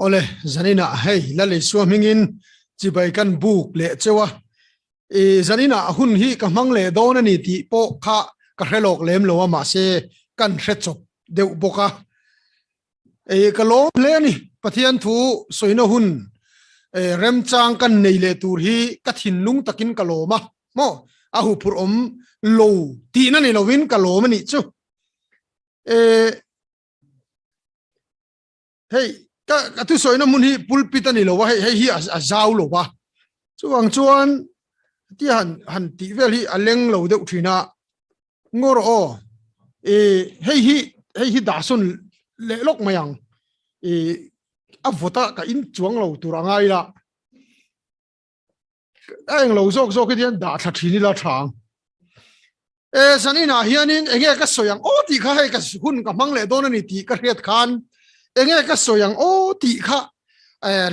ole zanina hey lale swimmingin chibai kan buk le chewa zanina hun hi ka mangle don ani ti po kha ka helok lem lo ma se kan hretchop deu boka kalo ple ni pathian thu soina hun rem chang kan nei le tur hi ka thin lung takin kalo ma mo ahu pur lo ti na ni lovin kalo mani chu hey ka tu soina mun hi pulpit ani lo wa hey hi a zau lo wa chuang chuan ti han ti vel hi aleng lo de uthina ngor o hey hi da sun le lok mayang avota ka in chuang lo turangai la ang lo zok zok hian da tha thini la thang sanina hianin enge ka soyang o ti kha hai ka hun ka mangle don ani ti ka riat khan enge ka soyang o ti kha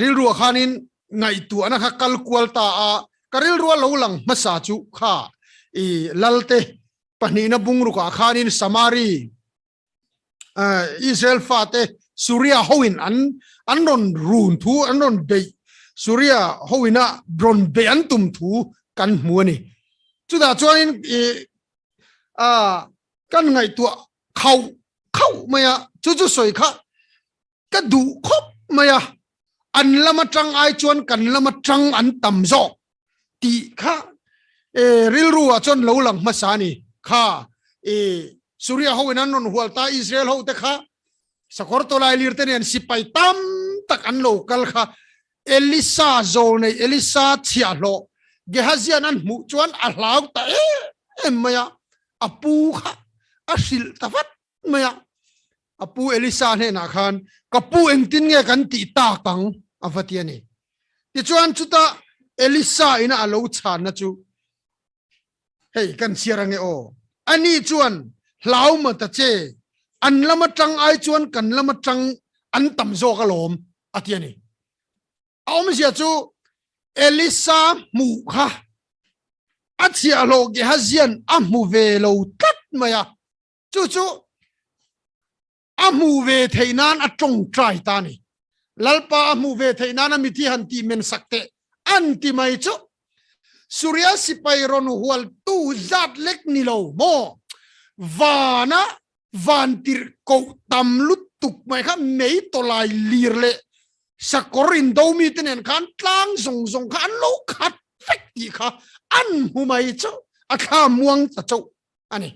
ril ru khanin ngai tu ana kha kal kwal ta a karil ru lo lang masa chu kha lalte pani na bungru ka khanin samari Israel fate Suria hoin an ron run thu an ron be Suria hoina bron be an tum thu kan muani chu da chuan kan ngai tu khau maya chu soi kha ka du khop maya an lama tang ai chuan kan lama tang an tam zo ti kha ril ruwa chon lo lang masani kha Suria hoin an ron hualta Israel ho te kha sakor to lai lir ten sipai tam tak an local kha Elisa zone Elisa chialo gehazian an mu chuan a hlau ta maya apu kha asil tafat maya apu Elisa ne na khan kapu engtin nge kan ti ta kang avatiani ti chuan chuta Elisa ina alo chan na chu hey kan siarange o ani chuan hlau ma ta che an lama tang ai chuan kan lama tang an tam zo ka lom atiani aum sia chu Elisa mu kha achia lo ge hazian amu ve lo tat maya chu amu ve theinan atong trai ta ni lalpa amu ve theinan mi thi han ti men sakte anti mai chu Surya sipai ron hual tu zat lek ni lo mo vana vantir ko tam lut tuk mai kha mei to lai lir le sakorin do mi tenen khan tlang zong khan lo khat fek ti kha an hu mai chu a kha muang ta chu ani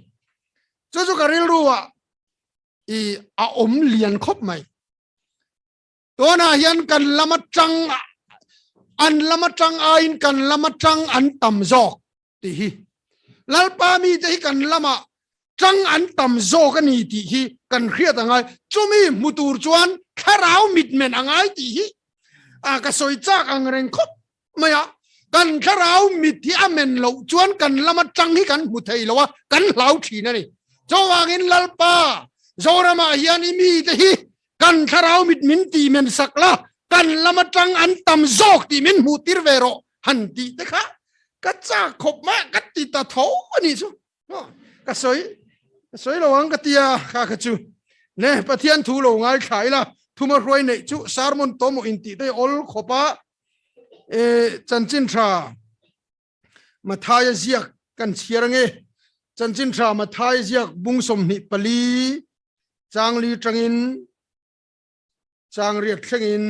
chu karil ruwa a lian khop mai to na hian kan lama tang an lama tang ain kan lama tang an tam zok ti hi lalpa mi te kan lama trăng an tam zo cái này thì hi cần khía thằng ai chumi mutur chuan kharau mit men angai thì hi cái soi chắc ang reng khop maya cần kharau mit thì amen lo chuan cần lama trăng hi cần mut thei lo cần lau thi na ni cho wangin lalpa zora ma hian mi te hi cần kharau mit min ti men sakla cần lama trăng an tam zo ti min mutir vero han ti te kha ka cha khop ma ka ti ta tho ani chu ka soi lo ang katia kha chu ne pathian thu lo ngai khai la thuma roi nei chu sarmon tomo inti te ol khopa chanchin tha mathaya ziak kan chiarange chanchin tha mathaya ziak bungsom ni pali changli tangin changriat thlengin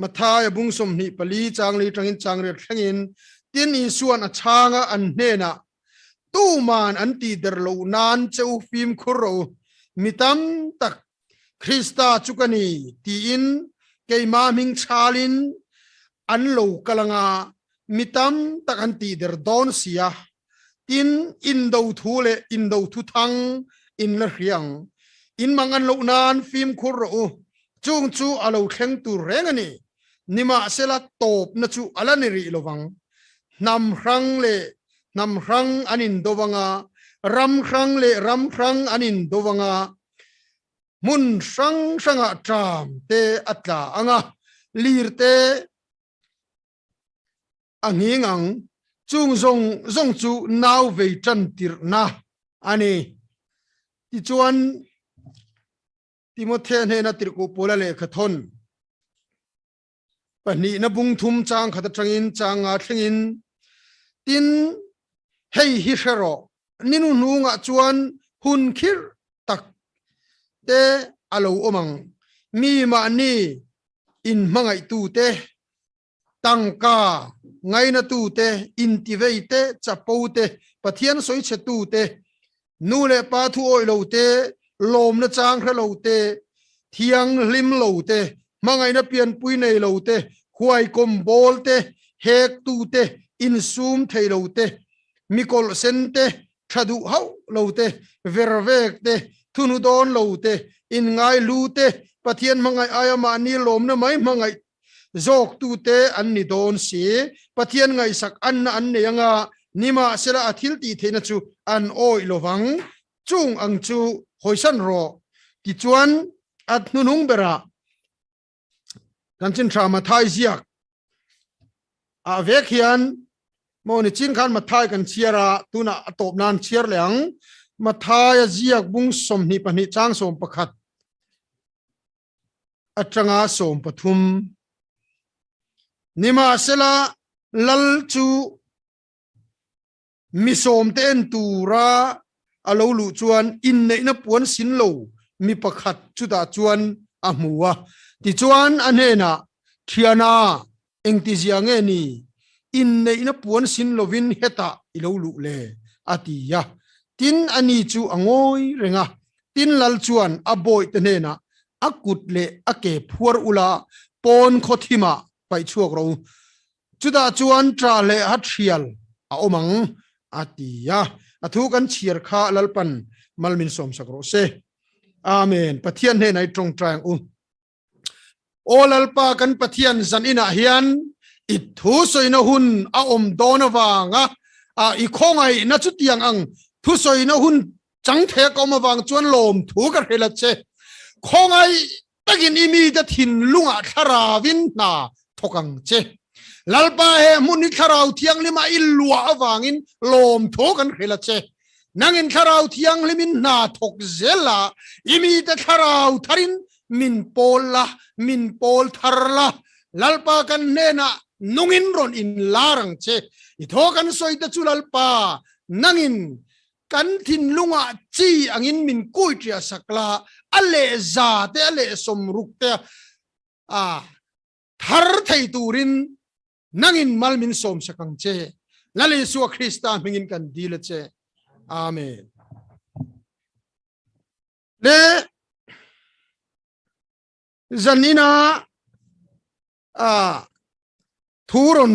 mathaya bungsom ni pali changli tangin changriat thlengin tin i suan a changa an hena tu man anti der lo nan cheu phim khuro mitam tak Krista chukani ti in keima ming chalin an lo kalanga mitam tak anti der don sia tin indo thule indo thu thang in la riang in mangan lo nan phim khuro chung chu alo thleng tu rengani nima sela top na chu alani ri lowang nam rang anin dovanga ram rang anin dovanga mun sanga tram te atla anga lirte angingang chung zong chu naw ve chan tir na ani ti chuan Timothy ne na tir ko pola le khathon pani na bung thum chang khata changin changa thlingin tin hei hi shero ninu nunga chuan hun khir tak te alo omang mi ma ni in mangai tu te tangka ngai na tu te in ti vei te chapo te pathian soi che tu te nu le pa thu oi lo te lom na chang khra lo te thiang lim lo te mangai na pian pui nei lo te huai kom bol te hek tu te in sum thei lo te mikol sen te thadu hau lo te vervek te thunu don lo te in ngai lu te pathian mangai ayama ni lom na mai mangai zok tu te an ni don si pathian ngai sak an ne anga nima sela athil ti theina chu an oi lovang chung ang chu hoisan ro ti chuan at nunung bera kan chin thama thai ziak a vek hian moni chin khan mathai kan chiara tuna atop nan chiar leang mathai ziak bung som ni pani chang som pakhat atanga som pathum nima sela lal chu mi som ten tura alo lu chuan in nei na puan sin lo mi pakhat chu da chuan a hmuwa ti chuan anena thiana engti ziange ni in nei na puan sin lovin heta ilo lu le atia tin ani chu angoi renga tin lal chuan aboi tenena akut le ake phuar ula pon khothima pai chuak ro chuda chuan tra le hathial a omang atia athu kan chiar kha lalpan malmin som sakro se amen pathian he nai trong trang olalpa kan pathian zan ina hian i thu soina hun a om dona wanga a i khongai na chu tiang ang thu soina hun chang the kom wang chuan lom thu ka hela che khongai takin imi da thin lunga tharawin na thokang che lalpa he muni tharau thiang lima ilwa awangin lom thu kan hela che nangin tharau thiang limin na thok zela imi da tharau tharin min pola min pol tharla lalpa kan nena nungin ron in larang che itho kan soita chulalpa nangin kan thin lunga chi angin min kuitria sakla ale za te ale somruk te a thar thei turin nangin malmin som sakang che lali suwa krista mingin kan dile che amen le zanina thuron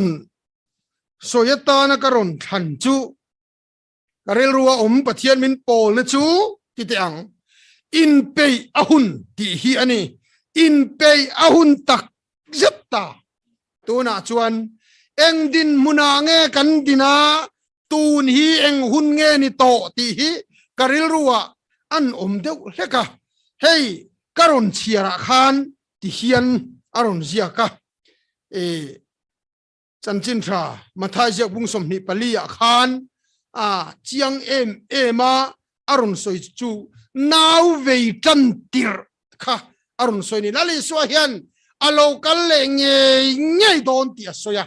soyata na karon than chu karel ruwa pathian min pol na chu ti te ang in pei ahun ti hi ani in pei ahun tak zetta tuna chuan eng din muna nge kan dina tun hi eng hun nge ni to ti hi karel ruwa an deuh hleka hei karon chiara khan ti hian aron ziaka chanchin tha mathai ziak bung som ni palia khan chiang ema aron soi chu naw vei tan tir kha aron soi ni lali so hian alo kal le nge don ti asoya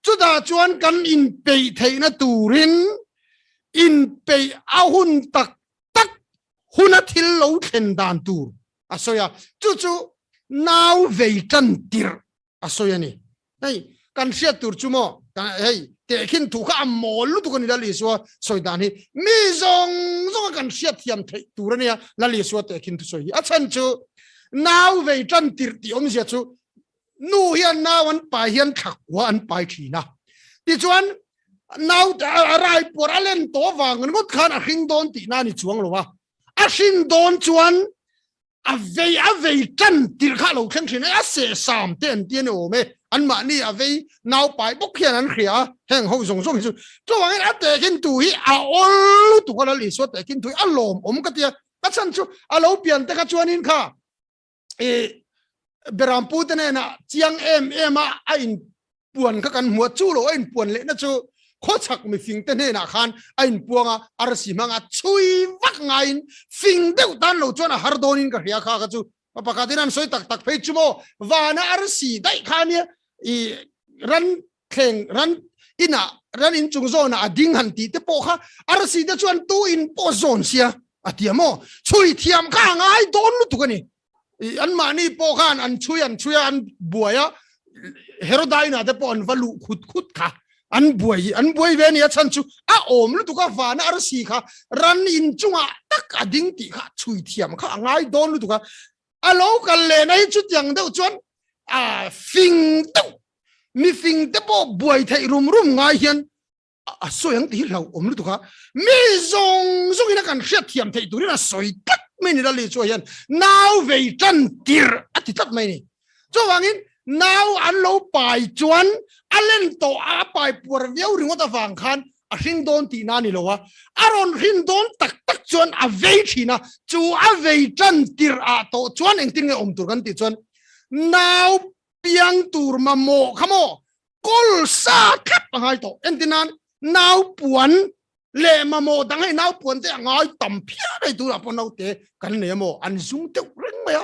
chuda chuan kan in pei theina turin in pei ahun tak tak huna thil lo thlen dan tur asoya chu naw vei tan tir asoya ni hey kan sia tur chumo hey te khin thu kha amol lu tu kan dali so soidan hi mi zong kan sia thiam thei turania lali so te khin thu soi achan chu naw vei tan tir ti om sia chu nu hian nawan pa hian thak wa an pai thina ti chuan naw rai por alen to wang ngot khan a hring don ti na ni chuang lowa a hring don chuan a vei tan tir kha lo khen thina a se sam ten tian o me an ma ni a vei naw pai bok hian an khria heng ho zong zong chu to wang a te kin tu hi a ol tu ko la li so te kin tu a lom om ka tia ka chan chu a lo pian te ka chuan in kha berampu te na chiang em a in puan ka kan muat chu lo in puan le na chu kho chak mi fing te na khan a in puanga ar si manga chui wak ngain fing deuh tan lo chuan a har donin ka hria kha ka chu pakatinan soi tak phei chumo wana arsi dai khania I ran kheng ran ina ran in chung zona ading han ti te po kha arsi de chuan tu in po zone sia atiamo chui thiam kha ngai don lu tu kani an mani po khan an chui an buaya herodaina de po an valu khut kha an buai ve ni chan chu a om lu tu ka wana arsi kha ran in chunga tak ading ti kha chui thiam kha ngai don lu tu ka alo kal le nai chu tiang de chuan phing tu mi phing te po buai thai rum ngai hian soyang ti lau om lu tu kha mi zong ina kan hriat thiam thei turina soi tak mai ni dali chu hian naw vei tan tir ati tat mai ni chu wangin naw an lo pai chuan alen to a pai pur veu ringot awang khan a hring don ti na ni lowa aron hring don tak chuan a vei thina chu a vei tan tir a to chuan engting om tur kan ti chuan naw piang tur ma mo khamo kol sa thap ngai to entinan naw puan le ma mo dang hai naw puan te ngai tam phia dai tu la pon nau te kan ne mo an zung te reng ma ya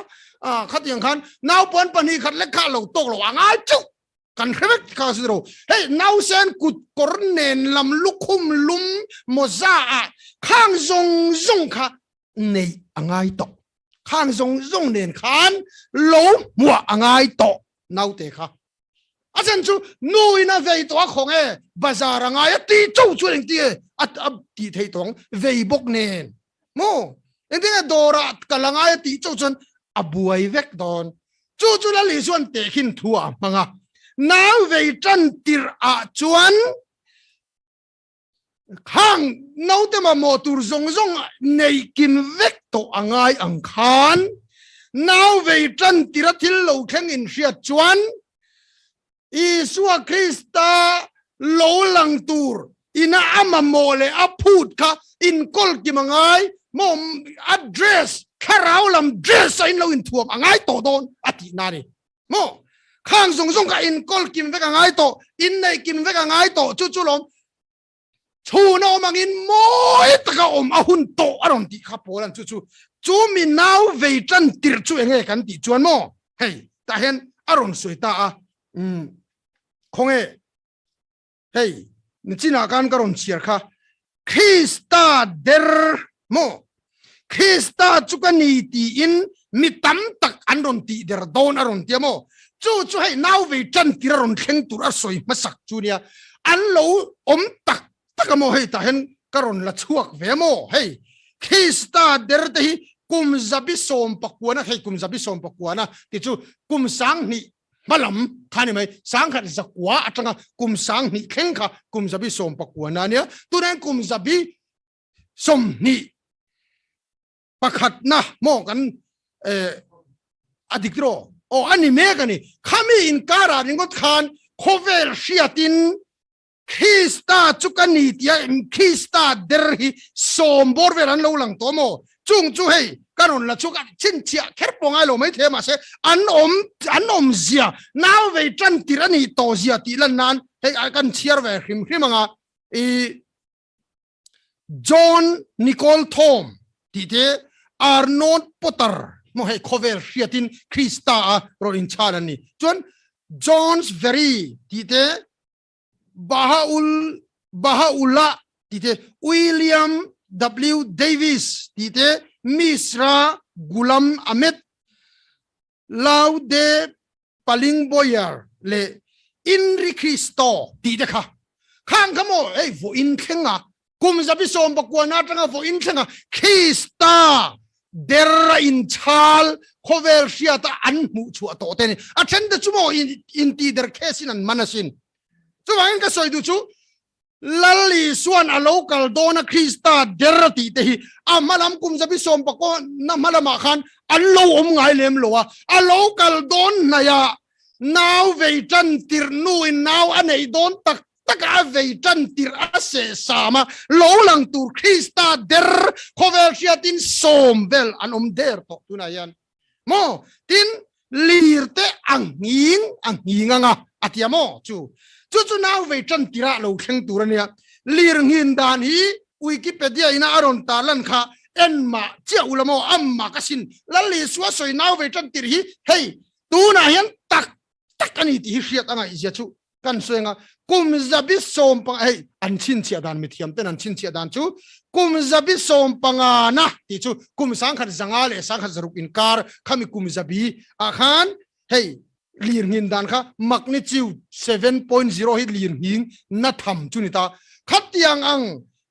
khat yang khan naw puan pani khat le kha lo tok lo ngai chu kan khremek ka sidro hey naw sen kut kornen lam lukhum lum moza khang zong kha nei angai to khang zong nen khan lo mua angai to naw te kha asan chu nui na vei to khong e bazar angai ti chou chu eng ti at ab ti thei tong vei bok nen mo ending dora kalangai ti chou chun abuai vek don chu la li chuan te khin thua manga naw vei tan tir a chuan khang nau te ma mo tur zong nei kin vek to angai ang khan naw vei tan tira thil lo kheng in hria chuan Isua Krista lo lang tur ina ama mole aput ka in kol ki mangai mo address karaulam dress in lo in thuam angai to don ati nani mo khang zong ka in kol kim vek angai to in nei kim vek angai to chu lom chu no mangin moi taka om ahun to aron ti kha polan chu mi naw vei tan tir chu enge kan ti chuan mo hey ta hen aron suita a khonge hey ni china kan karon chiar kha Krista der mo Krista chukani ti in mi tam tak anron ti der don aron ti mo chu hey naw ve chan tiraron kheng tur asoi masak chu nia an lo om tak takamo hey ta hen karon la chuak ve mo hey Krista der te hi kum zabi som pakwana hey kum zabi som pakwana ti chu kum sang ni malam khani mai sang khat zakwa atanga kum sang ni khenka kum zabi som pakwana nia tunan kum zabi som ni pakhat na mo kan adikro o ani me kani khami in kara ringot khan khover shiatin Krista chukani tia Krista derhi sombor veran lo lang tomo chung chu hey karon la chuka chin chia kherpong ai lo mai the ma se an om zia naw ve tran tirani to zia ti lan nan hey kan chiar ve hrim anga John Nicole Thom ti te Arnold Potter mo hey cover shiatin Krista rolin chalani chon John's very ti te Bahaula tite William W Davis tite Misra Gulam Ahmed Laude Paling Boyer le Inri Cristo tite kha khang kamo hey vo in khenga kum zabi som bakwana tanga vo in khenga Krista der in chal cover shiata an mu chu to ten attend the chumo in ti der kesin an manasin so wang ka soy du chu lali suan a local dona Krista derati te hi amalam kum zabi som pako na malama khan allo ngai lem lowa a local don na ya now ve tan tir nu in now anei don tak taka ve tan tir ase sama lo lang tur Krista der cover shiatin som vel an der to tunayan mo tin lirte anging nga atiamo chu now ve chan tira lo kheng turania lir ngin dan hi Wikipedia ina aron talan kha en ma chia ulamo amma kasin lalli suwa soi naw ve tan tir hi hey tu na hian tak ani ti hi riat anga izia chu kan soenga kum zabi som pang hey an chin chia dan mi thiam ten an chin chia dan chu kum zabi som panga na ti chu kum sang khat zanga le sang khat zaruk in kar khami kum zabi a khan hey lir ngin dan kha magnitude 7.0 hi lir hing na tham chu ni ta khatiang ang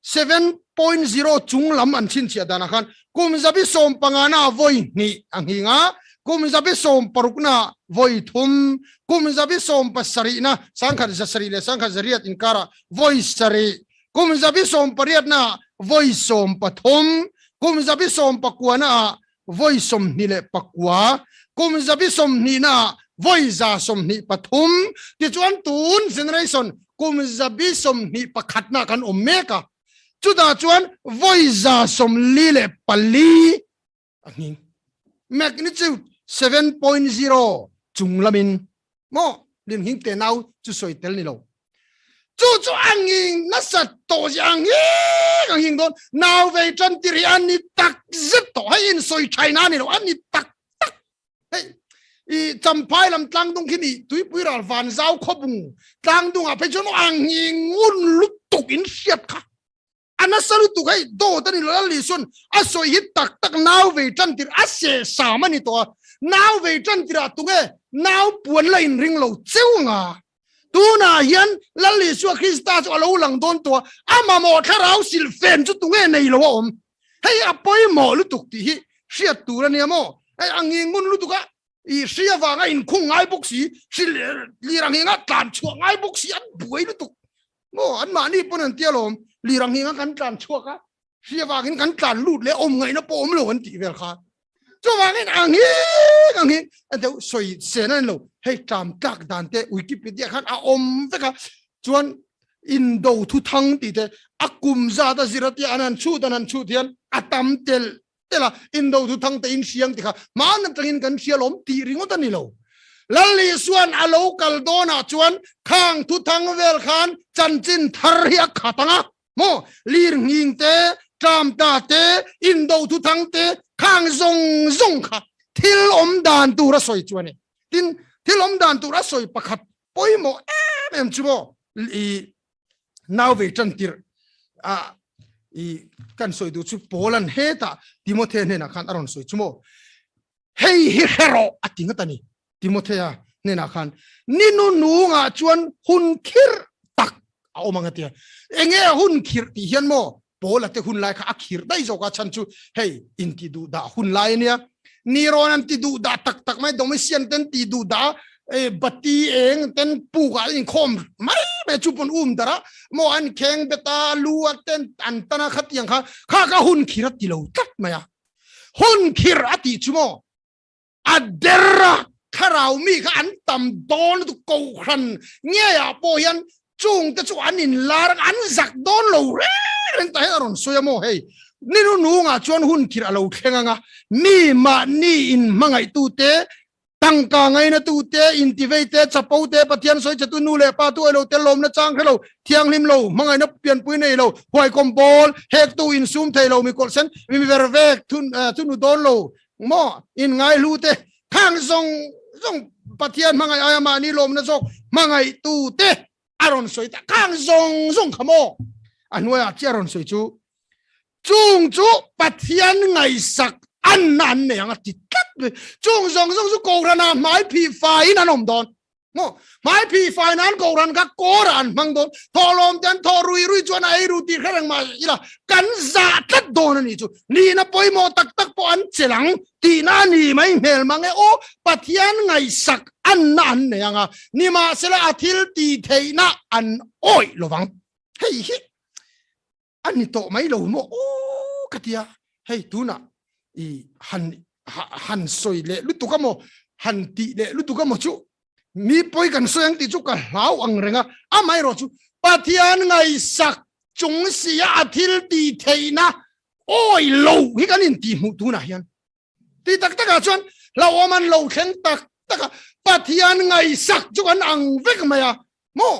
7.0 chung lam an chin chia dan khan kum zabi som panga na voi ni ang hinga kum zabi som parukna voi thum kum zabi som pasari na sangkhat zasari le sangkhat zariat in kara voi sari kum zabi som pariat na voi som pathum kum zabi som pakwa na voi som ni le pakwa kum zabi som ni na voi za som ni pathum ti chuan tun generation kum zabi som ni pakhat na kan omeka chuda chuan voi za som li le pali angin magnitude 7.0 chung lamin mo lim hing te nau chu soi tel ni lo chu angin na sat to angin don now ve chan ti ri an ni tak zet to hai in soi china ni lo an ni tak hey i champai lam tlang dong khini tui pui ral van zau khobung tlang dong a pe chon angin un lu tuk in siat kha anasalu tu kai do tani lo li sun asoi hit tak now ve chan tir ase samani to now ve chan tira tunge now puan lain ring lo cheunga tuna hian lalli su krista chu alo lang don to ama mo tharau sil fen chu tunge nei lo om hei apoi mo lu tuk ti hi sia tu ra ni mo ai angin mun lu tuka i sia wa nga in khung ngai bok si sil li rang hinga tlan chu ngai bok si an buai lu tuk mo an ma ni pon an tialom li rang hinga kan tlan chu ka sia wa hin kan tlan lut le om ngai na po om lo an ti vel kha cho wangin angin ante soi senan lo hey tam tak dan te wikipedia khan a om veka chuan in do thu thang ti te akum za da zirati anan chu thian atam tel tela in do thu thang te in siang ti kha man tangin kan sialom ti ringo ta ni lo lalli suan a local dona chuan khang thu thang vel khan chanchin thar hi khatanga mo lir nging te tam ta te in do thu thang te khang zong kha thil om dan tu ra soi chuani tin thil om dan tu ra soi pakhat poimo em chumo i now ve chan tir a i kan soi du chu polan heta timothe ne na khan aron soi chumo hey hi hero atinga tani timothea ne na khan ninu nu nga chuan hun khir tak a omanga tia enge hun khir ti hian mo pola te hun lai kha akhir dai zo ka chan chu hey inti du da hun lai nia ni ron an ti du da tak mai dom sian ten ti du da bati eng ten pu ga in khom mai be chu pon dara mo an kheng beta lu ten an tana khat yang kha hun khir ti lo tat maya hun khir ati chumo adera kharau mi kha an tam don tu ko khan nge ya po yan chung te chu an in lar an zak don lo ren ta aron soyamo hey ninu nu nga chuan hun khir alo thlenga ni ma ni in mangai tu te tangka ngai na tu te intivate chapo te pathian soi chatu nu le pa tu elo te lom na chang khelo thiang lim lo mangai na pian pui nei lo hoi kom bol hek tu in sum thei lo mi kol sen mi vervek tun nu don lo mo in ngai lu te khang zong pathian mangai ayama ni lom na jok mangai tu te aron soi ta khang zong khamo anwaya chiaron soi chu chung chu pathian ngai sak an nan ne ang ti tat chung zong chu ko rana mai phi fai na nom don mo mai phi fai nan ko ran ka ko ran mang don tholom ten thorui chuan ai ru ti kharang ma ila kan za tat don ni chu ni na poi mo tak po an chelang ti na ni mai mel mang e o pathian ngai sak an nan ne anga ni ma sela athil ti theina an oi lowang hei hi ani to mai lo mo o katia hei tuna i han soi le lutu ka mo han ti le lutu ka mo chu mi poi kan soyang ti chu ka hlau ang renga amai ro chu pathian ngai sak chung sia athil ti theina oi lo hi kan in ti mu tuna hian ti tak chuan law man lo thleng tak pathian ngai sak chu kan ang vek maya mo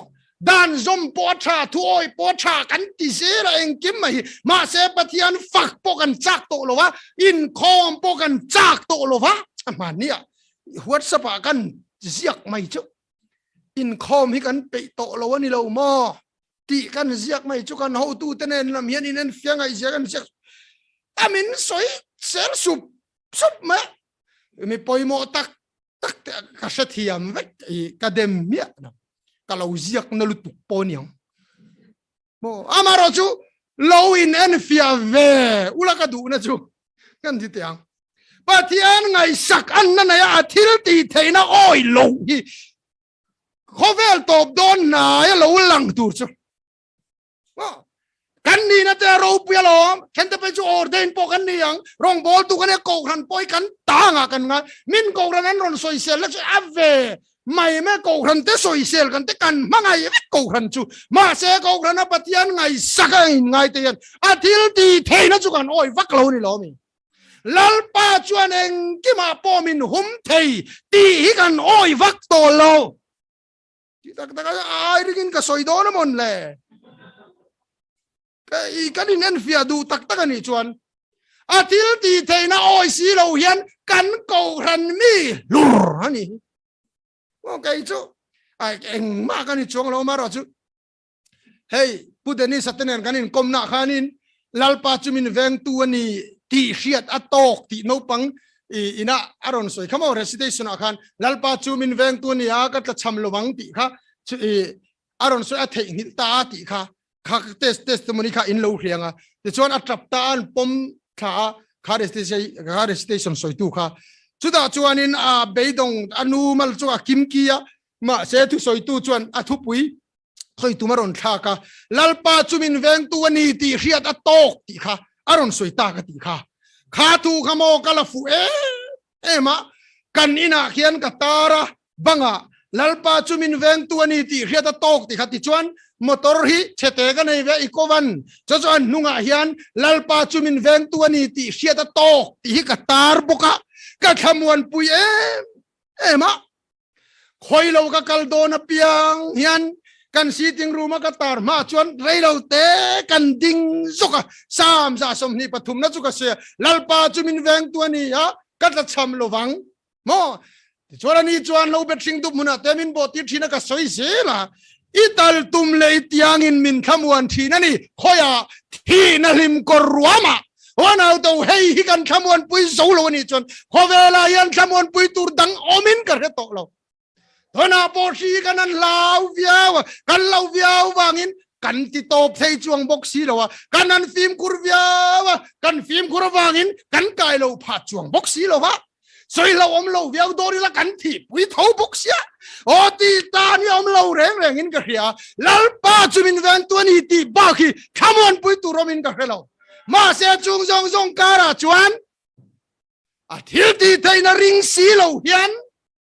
dan zom po tha thu oi po tha kan ti se la eng kim mai ma se pathian fak po kan chak to lo wa in khom po kan chak to lo wa ma nia huat sapa kan ziak mai chu in khom hi kan pe to lo wa ni lo mo ti kan ziak mai chu kan ho tu tenen lam hian in en fiang ai zia kan ziak amin soi sel sup ma mi poimo tak ka sathiam vek ka dem mia kalau ziak na lutuk poniang mo amaro chu low in en fia ve ula ka du na chu kan ti tiang pathian ngai sak an na ya athil ti theina oi lo hi khovel top don na ya lo lang tu chu kan ni na te ro pia lo ken te pe chu orden po kan ni yang rong bol tu kan ko ran poi kan ta nga kan nga min ko ran an ron soi sel la chu ave mai me ko ran te soi sel kan te kan mangai ko ran chu ma se ko ran a pathian ngai sakai ngai te yan athil ti theina chu kan oi vak lo ni lo mi lal pa chuan eng ki ma po min hum thei ti hi kan oi vak to lo ti tak ai ringin ka soi do na mon le kan in en fia du tak tak ani chuan athil ti theina oi si lo hian kan ko ran mi lur ani okay chu ai eng ma kan ni chuang lo ma ro chu hey pudeni satenen kan in komna khanin lalpa chumin veng tu ani ti hriat atok ti no pang ina aron soi khamo recitation akhan lalpa chumin veng tu ni a ka ta cham lowang ti kha aron soi a thei ni ta ti kha testimony kha in lo hrianga ti chuan atrap ta an pom kha recitation soi tu kha chuda chuanin a beidong anu mal chu a kimkia ma se thu soi tu chuan a thu pui soi tu maron tha ka lalpa chumin veng tu ani ti hriat a tok ti kha aron soi ta ka ti kha thu khamo kala fu ema kan ina khian ka tara banga lalpa chumin veng tu ani ti hriat a tok ti kha ti chuan motor hi chete ka nei ve ikovan chuan nunga hian lalpa chumin veng tu ani ti hriat a tok ti hi ka tar boka ka thamuan pui ema khoilo ka kaldona piang hian kan sitting room ka tar ma chuan reilo te kan ding zoka sam za som ni pathum na chu ka se lalpa chumin veng tu ani ha ka ta cham lowang mo chuan ni chuan lo bet sing du muna temin bo ti thina ka soi se la ital tum le tiang in min thamuan thina ni khoya thina lim korwama wana to hei hi kan thamuan pui zo lo ni chon khowela yan thamuan pui tur dang omin ka re to lo thona po si kan an lau viaw wangin kan ti top thei chuang bok si lo wa kan an film kur viaw kan film kur wangin kan kai lo pha chuang bok si lo wa soi lo om lo viaw dori la kan thi pui thau bok sia o ti ta ni om lo reng in ka ria lal pa chumin van tu ni ti ba khi thamuan pui tu romin ka helo ma se chung zong kara chuan a thil ti theina ring si lo hian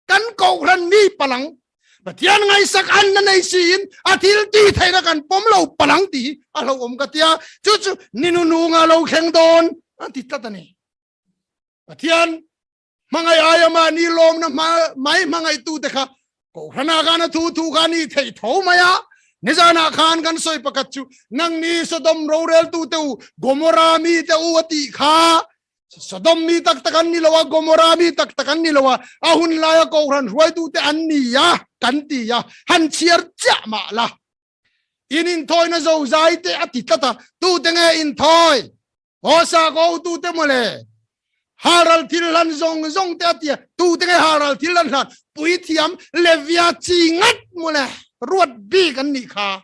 kan ko ran mi palang pathian ngai sak an na nei sin a thil ti theina kan pom lo palang ti a lo om ka tia chu ninu nu nga lo kheng don an ti ta ni pathian mangai ayama ni lom na mai mangai tu te kha ko rana kana thu ka ni thei tho maya nizana khan kan soi pakat chu nang ni sodom rorel tu te gomora mi te u ati kha sodom mi tak takan ni lawa gomora mi tak takan ni lawa ahun la ya ko ran ruai tu te an ni ya kan ti ya han chiar cha ma la in thoi na zo zai te ati tata tu te nge in thoi ho sa ko tu te mole haral thilan zong te ati tu te nge haral thilan lan pui thiam levia chi ngat mole ruat bi kan ni kha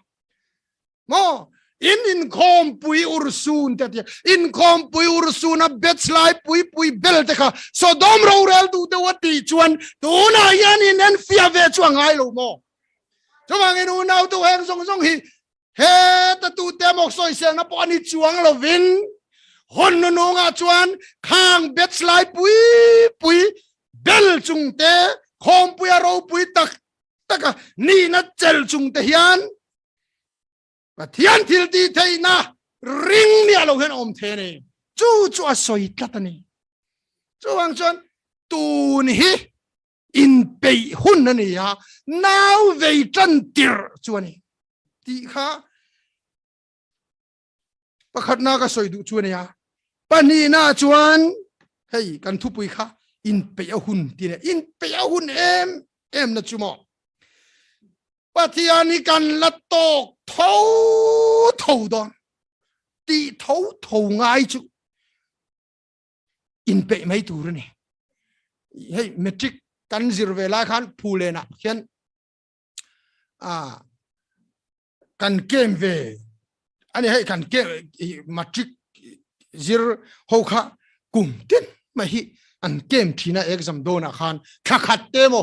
mo in khom pui ursun te in khom pui ursuna betslai pui bel te kha sodom rorel tu te wati chuan tu na yan in en fia ve chuang ai lo mo chuang in unau tu heng song hi he ta tu te mok soi sel na po ani chuang lo vin hon no nga chuan khang betslai pui bel chung te khom pui ro pui tak taka ni na chel chung te hian pathian thil ti theina ring ni alo hen om the ni chu a soi tlatani chuang chuan tu ni hi in pe hun na ni ya now ve tran tir chuani ตีข้าประคัดนาก็สวยดูชวนเนี่ยปนีน่าชวนเฮ้ยกันทุปุยข้าอินเปียหุ่นทีเนี่ยอินเปียหุ่นเอ็มนะจุโมปฏิญาณิกันละตกเท่าดอนตีเท่าง่ายจุอินเปียไม่ถูกเนี่ยเฮ้ยเมตริกกันจิรเวลาขันพูเลนะเช่นกันเกมเวอันนี้ให้กันเกมมาทริกจิรหกะกุมตินมาฮิอันเกมที่น่าเอกซัมโดนะขันขัดเตโม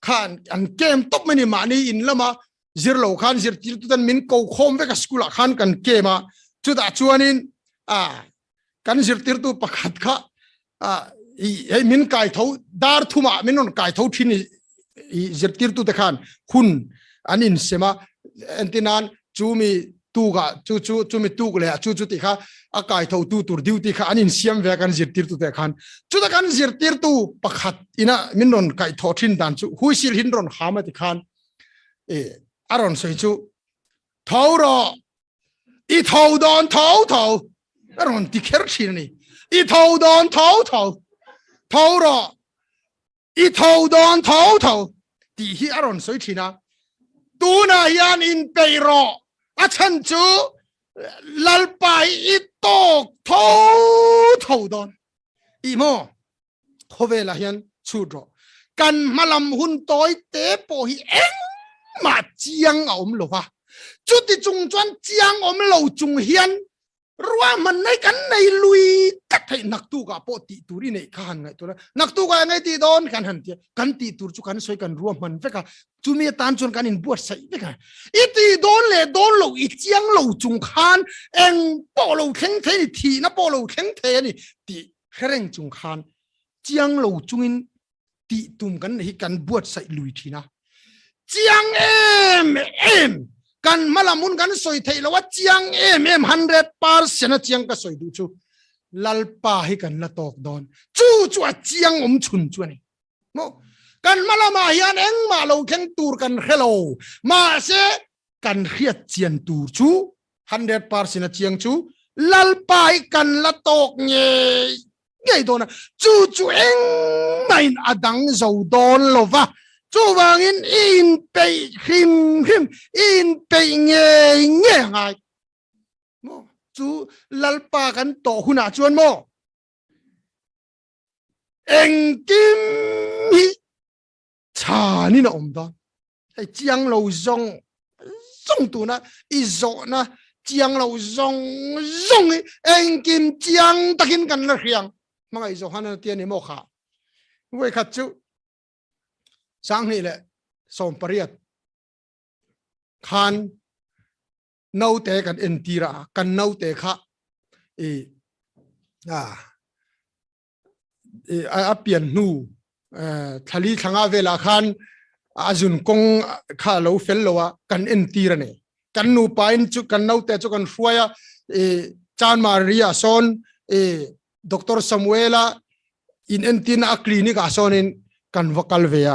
ขันอันเกมตบไม่นี่มานี่อินละมาจิรโลขันจิรติลตุตันมินโกคอมเวกับสกุลขันกันเกมจุดอาชวนินกันจิรติลตุประคัดข้าไอ้มินไก่เท่าดาร์ทุมามินนนไก่เท่าที่นี่จิรติลตุตะขันคุณอันนี้เสมาอันที่นั้นจูมีตูกะจูมีตูกเลยจูติค่ะอากาศเท่าตูตัวดิวติค่ะอันนี้เสียมเวกันจิรติลตุตะขันจุดกันจิรติลตุประคัดอินะมินนนไก่เท่าทิ้นดันจูหุยสิลหินรอนหามาติขันอารอนสวยจูเท่ารออีเท่าดอนเท่าอารอนติเคอร์ชินนี่อีเท่าดอนเท่ารออีเท่าดอนเท่าตีฮีอารอนสวยชินะตูนายันอินเปโรอาชันจูลัลไปอีโตกเท่าดอนอีโมโคเวลายันชูดรกันมาลำหุ่นต้อยเตปโอฮีเอ็งมาเจียงเอามโลวะจุดที่จงจวนเจียงเอามโลจงเฮียนรัวมันในกันในลุยกัดให้นักตูกะปติตูรีในข้างไงตัวนั้นนักตูกะไงตีโดนกันหันเตียกันตีตูจุกันสวยกันรวมมันเฟกะจุมีตานจนกันอินบวชใส่เฟกะอีตีโดนเลยโดนโลอีเจียงโลจงขานเอ็งปอโลเข่งเทนี่ทีนะปอโลเข่งเทนี่ตีเข่งจงขานเจียงโลจงอินตีตุ่มกันให้กันบวชใส่ลุยทีนะเจียงเอ็มกันมาละมุนกันสวยเทแล้วว่าเจียงเอ็ม100%นะเจียงก็สวยดูจูลัลปาให้กันละตอกดอนจูเจียงชุนจวนนี่โมกันมาละมาเฮียนเอ็งมาเราแข่งตูร์กันเฮโลมาเสกันเฮียเจียนตูร์จู100%นะเจียงจูลัลปาให้กันละตอกเงี้ยโดนนะจูเอ็งไม่อดังโจดอนโลวะจูวางอินไปหิมอินไปเงี้ยไงโมจูลัลปากันโตหุนาจวนโมเอ็งกิมฮิชานี่นะอมดอนไอ้เจียงเราจงตัวนะอีโจนะเจียงเราจงเอ็งกิมเจียงตะกินกันละเรียงมังไอ้โจฮันนั่นเตียนนี่โมขาเว้ยขัดจูสังนี่แหละสมปริยัติขานนาวเตกันเอ็นตีระกันนาวเตค่ะเปลี่ยนนูทะเลทางอาเวลาขานอาจุนกงข้าเราเฟลโลวะกันเอ็นตีระเนี่ยกันนูไปน์จุกันนาวเตจุกันช่วยจานมาเรียซอนดร.ซามูเอลอินเอ็นตีน่าคลินิกอาซอนินกันวักลเวีย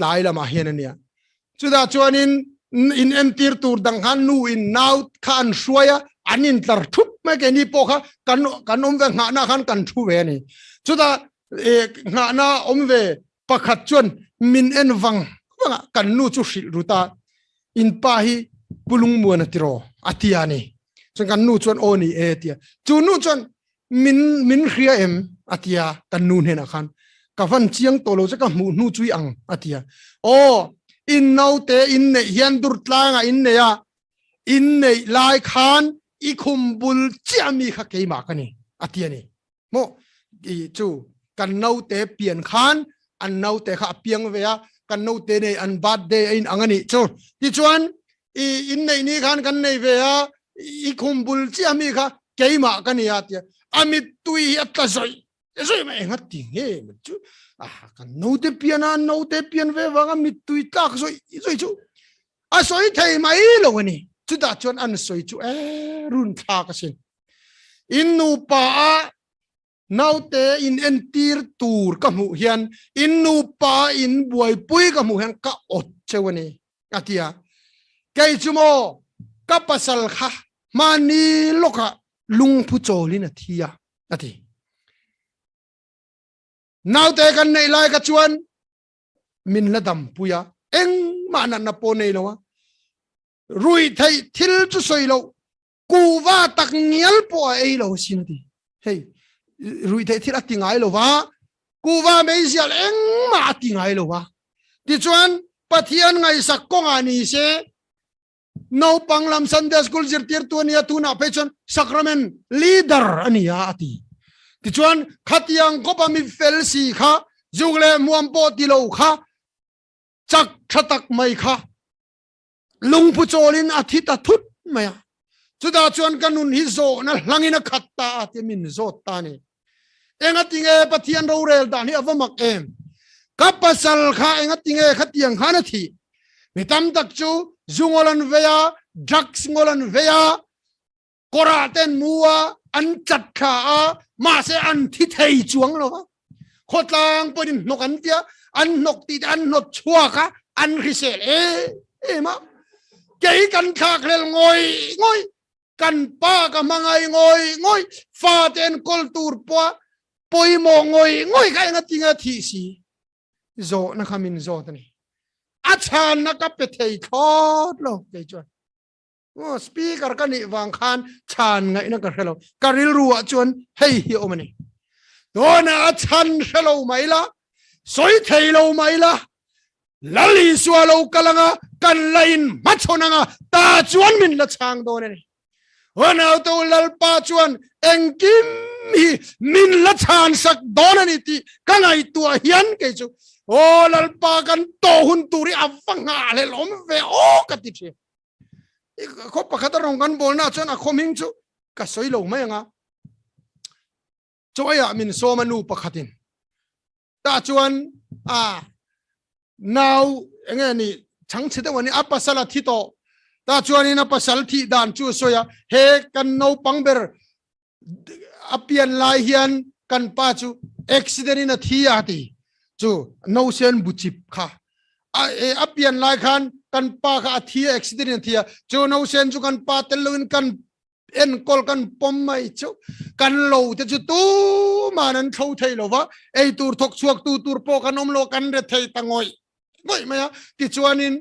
ลายละมาเฮียนเนี่ยจุดาจวนินอินเอ็นตีร์ตูร์ดังฮันนูอินนาวขันช่วยอันนินตร์ทุบไม่แค่นี้พอค่ะกันอมเวงหาหน้าขันกันทุบเวนี่จุดาหาหน้าอมเวประคัดจวนมินเอ็นวังว่ากันนูจุสิรุตาอินปาฮีปุลุงมัวนติโรอาทิยานี่จนกันนูจวนโอนี่เอติยาจูนูจวนมินเรียเอ็มอาทิยากันนูเห็นขันกับฟันเชียงโตโลจะกับมูนูจุยอังอาทิยาโออินนาวเตอินเนยันดุร์ตลางอินเนียอินเนลายขานอีคุมบุลเจียมีขักเกยมากันนี่อาทิยานี่โมอีจูกันนาวเตเปลี่ยนขานอันนาวเตขับเปียงเวียกันนาวเตในอันบาดเดอินอังนี่จูที่ชวนอินเนนี่ขานกันในเวียอีคุมบุลเจียมีขักเกยมากันนี่อาทิยาอามิตุยอัตตาใจso may ingat tingin medyo kan no te pian ve wanga mitui tak so chu so thei mai lo ni chu da chon an soi chu run tha ka sin in nu pa nau te in entir tur ka mu hian in nu pa in buai pui ka mu hian ka ot chewani atia cái chú mô các pasal kha mani loka lung pu cholin athia ati nào te kan nei lai ka chuan min la dam puya eng ma na po nei lo rui thei thil chu soi lo ku wa tak ngial po ei lo sin ti hey rui thei thil atingai lo wa ku wa mei sial eng ma atingai lo wa ti chuan pathian ngai sak ko ngani se no panglam Sunday school zirtir tu ania tu na pechon sacrament leader ania ati ti chuan khatiang ko pa mi fel si kha jugle muam po ti lo kha chak thatak mai kha lung pu cholin athit athut maya chuda chuan kanun hi zo na hlangina khatta ati min zo ta ni enga tinge pathian ro rel dan hi avamak em kapasal kha enga tinge khatiang khana thi mitam tak chu zungolan veya drugs ngolan veya koraten muwa an chat kha a ma se an thi thei chuang lo khotlang podin nok an tia an nok ti an not chua ka an risel e ma kei kan kha khlel ngoi ngoi kan pa ka mangai ngoi ngoi fa ten kultur po poi mo ngoi ngoi ka nga tinga thi si zo na khamin zo tani achan na ka pe thei thot lo ke chuan speaker ka ni wang khan chan ngai na ka hello karil ruwa chuan hei hi omani dona achan hello maila soi thei lo maila lali swalo kalanga kan lain machonanga ta chuan min la chang do ne wana to lalpa chuan engkim hi min la chan sak donani ti kangai tua hian ke chu o lalpa kan to hun turi avanga le lom ve o kati che ko pakhat rong kan bol na chuan a khoming chu ka soi lo mai nga choya min so manu pakhatin ta chuan now engani changchite wani apasala thito ta chuan ina pasal thi dan chu soya he kan no pangber apian lai hian kan pa chu accident ina thi ati chu no sen buchip kha apian lai khan kan pa kha thi accident ina thi chu no sen chu kan pa telun kan en kol kan pom mai chu kan lo te chu tu manan thau thei lo wa ei tur thok chuak tu tur po kan om lo kan re thei tangoi ngoi maya ti chuanin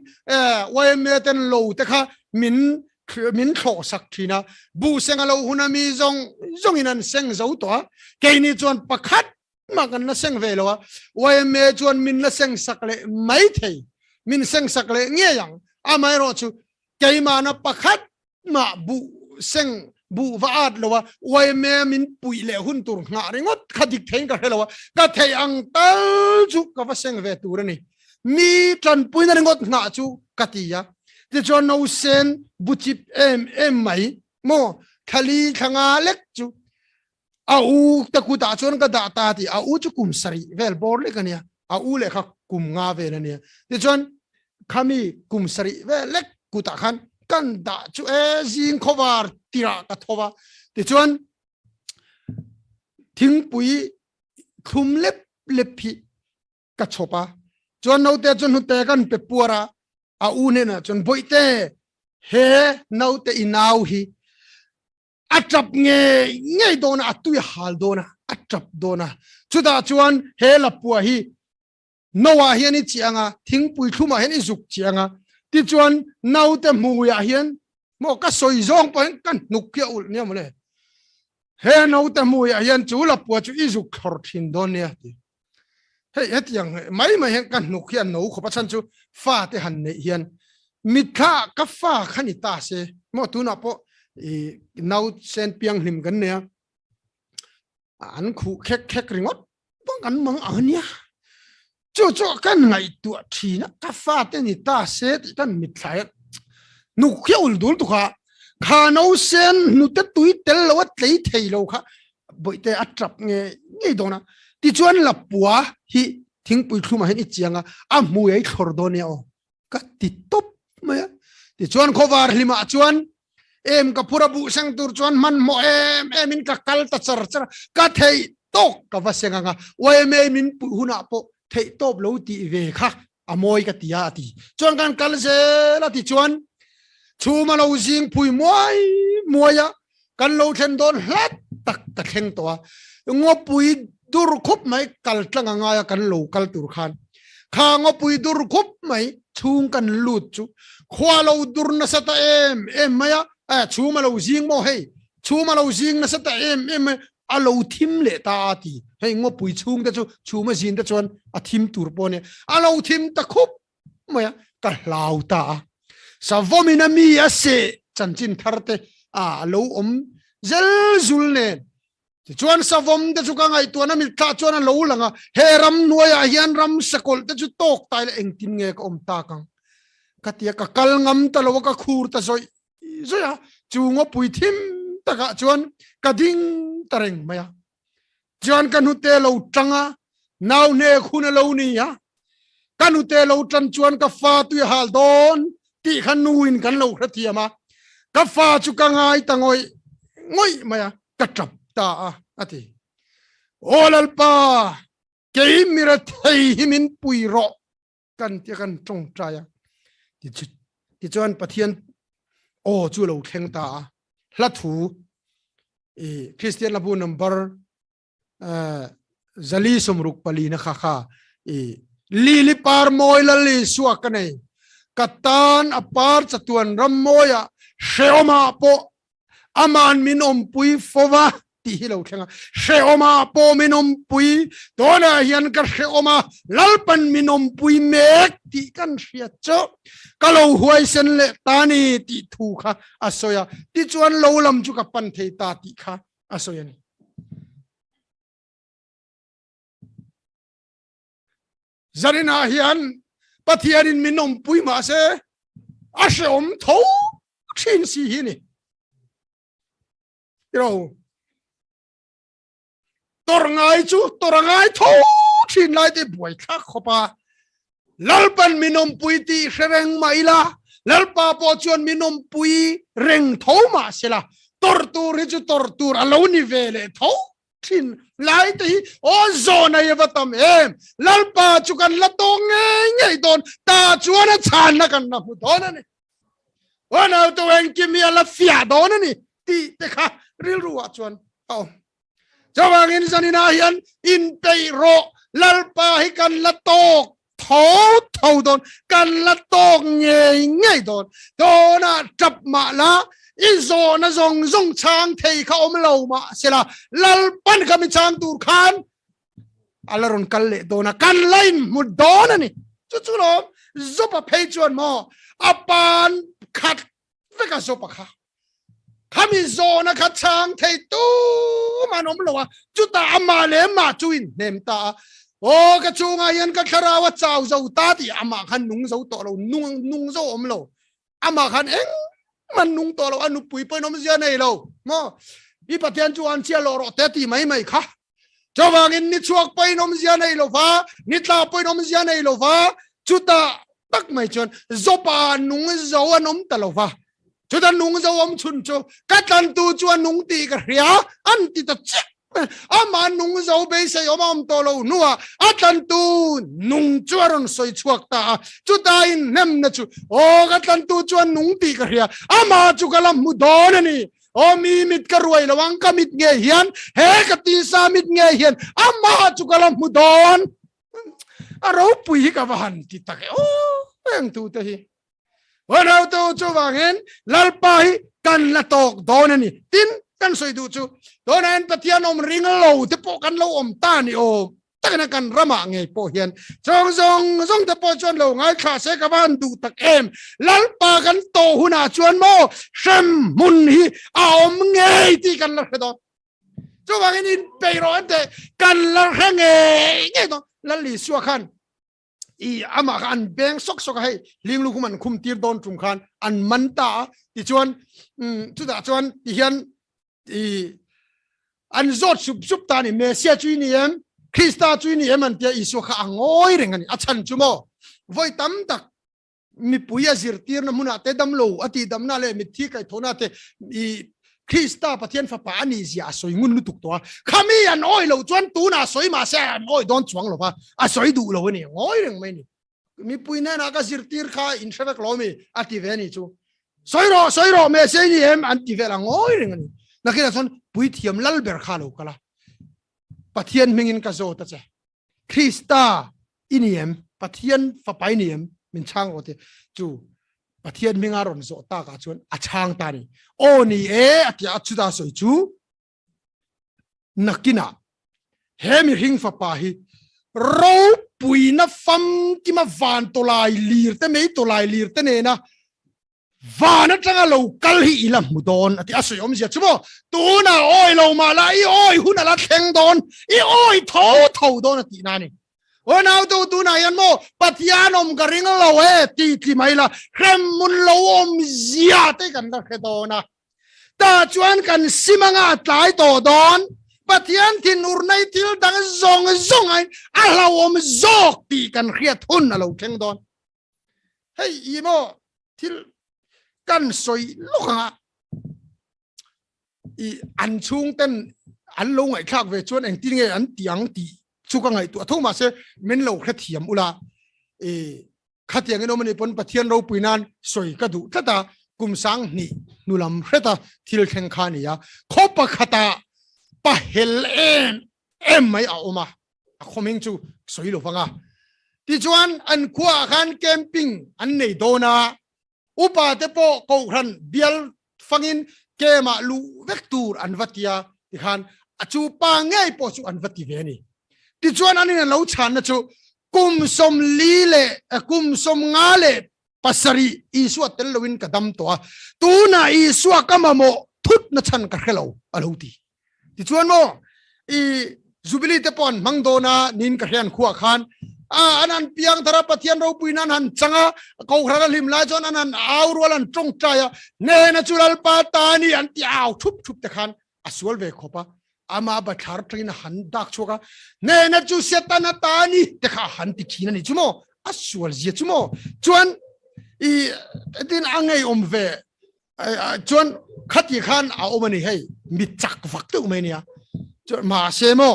wai me ten lo te kha min tho sak thina bu senga lo hunami zong inan seng zo to ke ni chuan pakhat ma kan na seng ve lo wai me chuan min na seng sak le mai thei min seng sak le nge yang amai ro chu ke ma na pakhat ma bu seng bu vaat lo wai me min pui le hun tur nga ringot khadik thein ka helo ka thei ang tal chu ka va seng ve tur ni mi tran pui na ringot nga chu katia ti chuan no sen buchip em mai mo khali thanga lek chu au ta ku ta chuan ka da ta ti au chu kum sari vel bor le kania au le kha kum nga ve na ni ti chuan khami kum sari ve lek ku ta khan kan da chu jing khowar tira ka thowa ti chuan thing pui khum lep lephi ka chopa chuan no te chun hu te kan pe puara a u ne na chun boite he no te inau hi atrap nge dona atui hal dona atrap dona chuda chuan he la pu hi nowa hian ni chianga thing pui thuma hian i zuk chianga ti chuan nau te mu ya hian mo ka soi zong pa kan nukya ul ne mole he nau te mu ya hian chu la pu chu i zuk khor thin don ne ti he etiang mai hen kan nukya no kho pa chan chu fa te han ne hian mitha ka fa khani ta se mo tu na po nau sen piang hlim kan ne an khu khek ringot bang kan mang ania chu kan ngai tu thina ka fa te ni ta se kan mithlai nukya ul dul tu kha no sen nu te tui tel lo tlei thei lo kha boite atrap nge dona ti chuan la puwa hi thing pui thuma hen i chianga a mu ei thor do ne o ka ti top ma ti chuan khowar hlima chuan em ka pura bu sang tur chuan man mo em in ka kal ta char ka thei tok ka va senga nga wa em min pu huna po thei top lo ti ve kha amoi ka tia ti chuan kan kal se la ti chuan chu ma lo jing pui muai ya kan lo then don hlat tak ta kheng to ngo pui dur khup mai kal tlanga nga ya kan lo kal tur khan kha ngo pui dur khup mai chung kan lut chu khwa lo dur na sata em maya chu ma lo jing mo hei chu ma lo jing na sata em alo thim le ta ti hei ngo pui chung ta chu ma jin ta chon a thim tur po ne alo thim ta khup maya ka lau ta sa vomina mi ase chanchin tharte lo zel zul ne chuan sa vom te chu ka ngai tu na mi tha chuan lo langa he ram nuaya hian ram sakol te chu tok tai le eng tin nge ka ta kang ka tia ka kal ngam ta lo ka khur ta zoi zoya chu ngo pui thim ta ka chuan ka ding tareng maya chuan kan hu te lo tanga naw ne khuna lo ni ya kan hu te lo tran chuan ka fa tu hal don ti khan nuin kan lo khathia ma ka fa chu ka ngai ta ngoi maya ka trap ta ati olal pa ke mira thei himin pui ro kan ti kan tong traya ti chuan pathian chu lo thleng ta hla thu Christian labu number zali somruk pali na kha lili par moi la li suak nei katan apar chatuan ram moya sheoma po aman min pui fova ti hilo thenga sheoma po min pui dona hian ka sheoma lalpan min pui mek ti kan ria cho kalo huai sen le tani ti thu kha asoya ti chuan lo lam chu ka pan thei ta ti kha asoya ni zarina hian pathianin min pui ma se ashom tho thin si hi ni ro torangai tho thin lai te buai kha khopa lalpan minom pui ti sereng maila lalpa po chuan minom pui reng tho ma sela tortur chu tortur aloni vele tho thin lai te o zona yevatam lalpa chu kan la to nge don ta chuan a chan na kan na hu don ani wana to en kimi ala fia don ani ti te kha ril ruwa chuan chawangin sanina hian in pei ro lalpa hi kan la tok thâu don kan la tok nge don dona trap ma la izo na zong chang thei kha om lo ma sela lalpan kami chang tur khan alaron kalle dona kan lain mu don ani chu lo zopa phei chuan mo apan khat veka zopa kha kami zona kha chang thei tu manom lo chu ta ama le ma chuin nem ta ka chunga yan ka kharawa chaw zo ta ti ama khan nung zo to lo nung zo om lo ama khan eng man nung to lo anu pui poi nom zia nei lo mo i pathian chu an chia lo ro te ti mai kha chawangin ni chuak poi nom zia nei lo va ni tla poi nom zia nei lo va chu ta tak mai chon zopa nung zo anom ta lo va chu ta nung zo om chun chu ka tan tu chu nung ti ka ria an ti ta che ama nung zo be se om to lo nuwa atan tu nung chuaron soi chuak ta chu ta in nem na chu ka tan tu chu nung ti ka ria ama chu kalam mu don ani mi mit ka ruai lawang ka mit nge hian he ka ti sa mit nge hian ama chu kalam mu don aro pui ka van ti ta ke eng tu te hi wana to chu wangen lalpa hi kan la tok don ani tin kan soi du chu donan pathian om ring lo te po kan lo om ta ni takna kan rama nge po hian zong te po chuan lo ngai kha se ka ban du tak lalpa kan to huna chuan mo shem mun hi a om nge ti kan la do chu wangin in peiro ante kan la nge do la li suwa khan ama kan beng sok hai ling lu kuman khum tir don tum khan an manta ti chuan chu da chuan ti hian an zot sup ta ni mesia chui ni Krista chui ni an tia isu kha angoi reng ani achan chumo voi tam tak mi puya zir tir na muna te dam lo ati dam na le mi thi kai thona te Krista pathian fa pa ani zia soi ngun lu tuk to khami an oi lo chuan tu na soi ma se an oi don chuang lo pa a soi du lo ni ngoi reng mai ni mi pui na ka zir tir kha in shawek lo mi ati ve ni chu soi ro me se ni em anti ve la ngoi ring ani na kina son pui thiam lal ber kha lo kala pathian mingin ka zo ta che Krista iniem pathian fa pai niem min chang ote chu pathian minga ron zo ta ka chuan a chang ta ni o ni e atia chuda soi chu nakina hemi hing fa pa hi ro pui na fam ki ma van to lai lir te mei to lai lir te ne na vana tanga lo kal hi ilam mudon ati asoi om sia chumo tu na oi lo ma la I oi hun ala theng don I oi tho don ati na ni o now tu na yan mo pathian om garing lo ti mai la krem mun lo om zia te kan da khedona ta chuan kan simanga tlai to don pathian tin urnai til dang zong ai ala om zok ti kan khiat hun alo theng don hey imo til kan soi loka I an chung ten an lo ngai khak ve chuan eng ti nge an tiang ti chuka ngai tu thoma se men lo kha thiam ula khatiang no mani pon pathian ro puinan soi ka du thata kum sang ni nulam hreta thil theng kha ni ya khopa khata pa hel em mai a oma a khoming chu soi lo wanga ti chuan an khua khan camping an nei dona upa te po ko khan bial fangin kema lu vektur an vatia ti khan achu pa ngai po chu an vati ve ni ti chuan anin lo chan na chu kum som li le kum som nga le pasari isu tel lowin kadam to tu na isu kamamo thut na chan ka khelo aloti ti chuan mo I jubilee te pon mangdona nin ka hian khuwa khan anan piang thara pathian ro puinan han changa ko khara lim la jon anan awrualan trong chaya ne natural pa tani an ti aw thup te khan aswal ve khopa ama ba thar train han dak choka ne na chu setana tani te kha han ti khina ni chumo aswal je chumo chuan I din angai om ve chuan khati khan a omani hei mi chak vak tu mai nia ma semo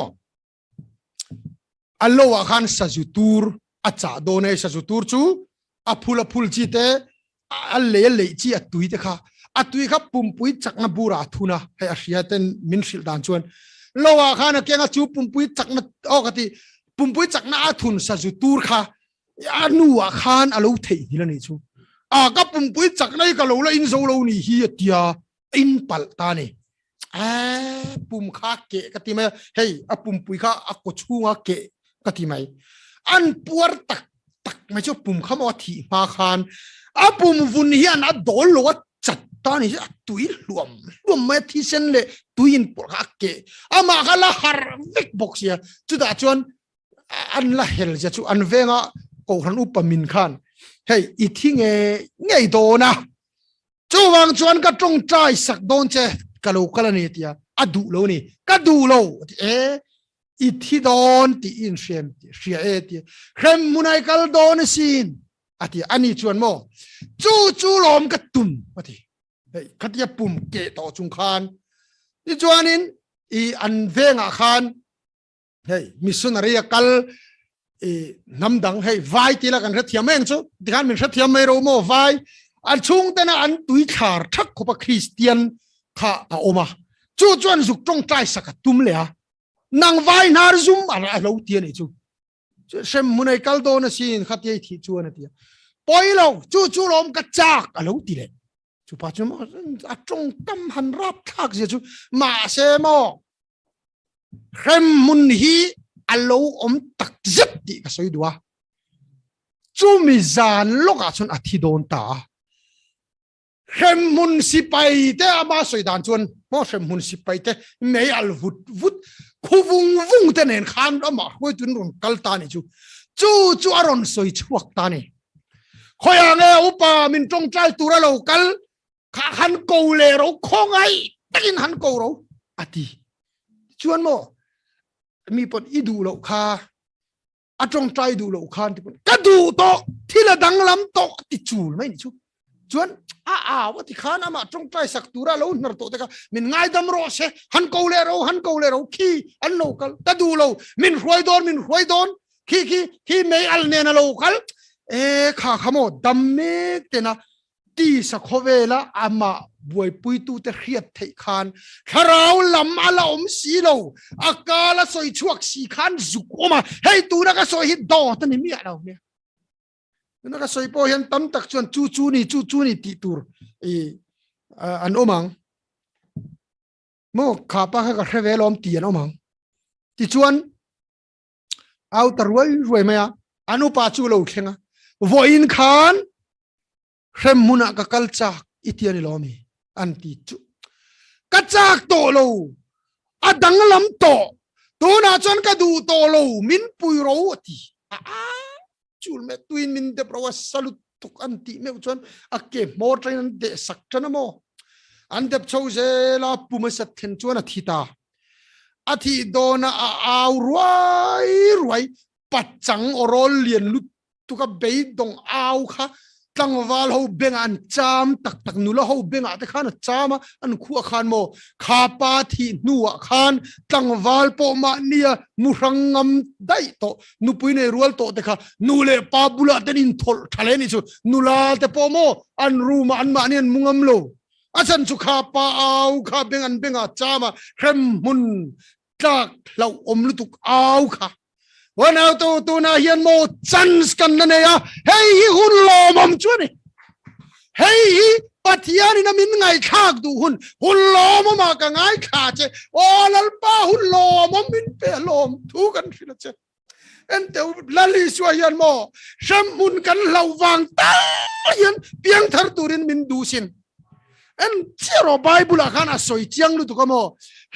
allowa khan sajutur acha done sajutur chu aphul chi te alle chi atui te kha atui kha pumpui chakna bura thuna he asia ten minshil dan chuan lowa khan kenga chu pumpui chakna okati pumpui chakna athun sajutur kha anuwa khan alo thei hilani chu ka pumpui chaknai ka lo la in zo lo ni hi atia in pal ta ni pum kha ke kati ma hey a pumpui kha akko chunga ke kati mai an puar tak mai chu pum khamo thi ma khan a pum vun hian a dol lo chat ta ni tui luam mai thi sen le tuin por kha ke ama khala har vek box ya chu da chuan an la hel ja chu an venga ko han upamin khan hey I thinge ngei do na chu wang chuan ka tong trai sak don che kalo kala ni tia adu lo ni ka du lo I thi don ti in shem ti ria ti khem munai kal don sin ati ani chuan mo chu lom ka tum ati hey khatia pum ke to chung khan ti chuanin I an venga khan hey missionary kal namdang hey vai ti la kan rathiam eng chu ti khan min rathiam mai ro mo vai an chung tena an tui thar thak khopa Christian kha a oma chu chuan zuk tong trai saka tum le a nang vai nar zum ala lo ti ni chu sem munai kal do na sin khati thi chu na ti poilo chu lom ka chak alo ti le chu pa chu mo a tong tam han rap thak je chu ma se mo khem mun hi alo om tak zet ti ka soi duwa chu mi zan loka chun a thi don ta khem mun si pai te ama soi dan chuan mo khem mun si pai te mei al vut khuvung te nen khan ama hoi tun ron kal ta ni chu aron soi chuak ta ni khoya nge upa min tong trai tura lo kal kha han ko le ro khongai takin han ko ro ati chuan mo mi pot idu lo kha atong trai du lo khan ti ka du to thila danglam to ti chul mai ni chu chuan wa ti khan ama tong trai sak tura lo nar to te ka min ngai dam ro se han ko le ro khi an no kal ta du lo min huai don khi me al ne na lo kal kha khamo dam me te na ตีสักเวลาอามาบวยปุยตูเตเรียดไทยคานคาราวลำอาลาอมสีโลอากาลสอยชวกสีคานจุกออกมาให้ตูนักสอยฮิตดอตันนี่มีอะไรเนี่ยนักสอยพอเห็นตั้มตักชวนจูนี่ตีตูร์อันอมังโมข้าป้าก็เรเวลอมตีอันอมังที่ชวนเอาตรวยไหมอ่ะอนุปาจูโลเข่งอ่ะวอินคานเรมมุนักกัลจากอิติอันลอมีอันที่จูกัจจากโตโลอดังลำโตตัวน่าจนกระดูโตโลมินปุยโรตีจูลเมตุอินมินเดปรวัสลุตุกอันที่เมื่อจนอักเก็บมอร์ทนันเดสักจันโมอันเดบโชเซลาปุมสัตเทนจวนอธิตาอธิโดนาอาวรวยปัจจังอรอลเลียนลุตุกเบยดงอาวค่ะตั้งวาลเขาเบ่งอันจามตักนุลเขาเบ่งอันแต่ข้านะจามอันคู่ขานโมข้าปาที่นัวขานตั้งวาลปอมาเนียมุรังงำได้โตนุปุยในรัวโตแต่ข้านูเลปาบุลาเดนินทอลทะเลนี่สุนูลาแต่ปอโมอันรูมาอันมาเนียนมุงมโลอาจารย์สุขาปาเอาข้าเบ่งอันเบ่งอันจามเข้มมุนจากเราอมลุตุกเอาค่ะวันเอาตัวนาเฮียนโมจันสกันนั่นเองเฮ้ยหุ่นลอมจวนนี่เฮ้ยปัทยานี่นะมินไงข้าดูหุ่นลอมมากันไงข้าเจโอ้ลัลป้าหุ่นลอมมินเปลอมทุกันสิละเจเอ็นเตลลิสวายันโมเชมมุนกันเราวางตายันเพียงทาร์ตูรินมินดูสินเอ็นเชื่อไบเบิลอาการสวยเจียงลุตุกโม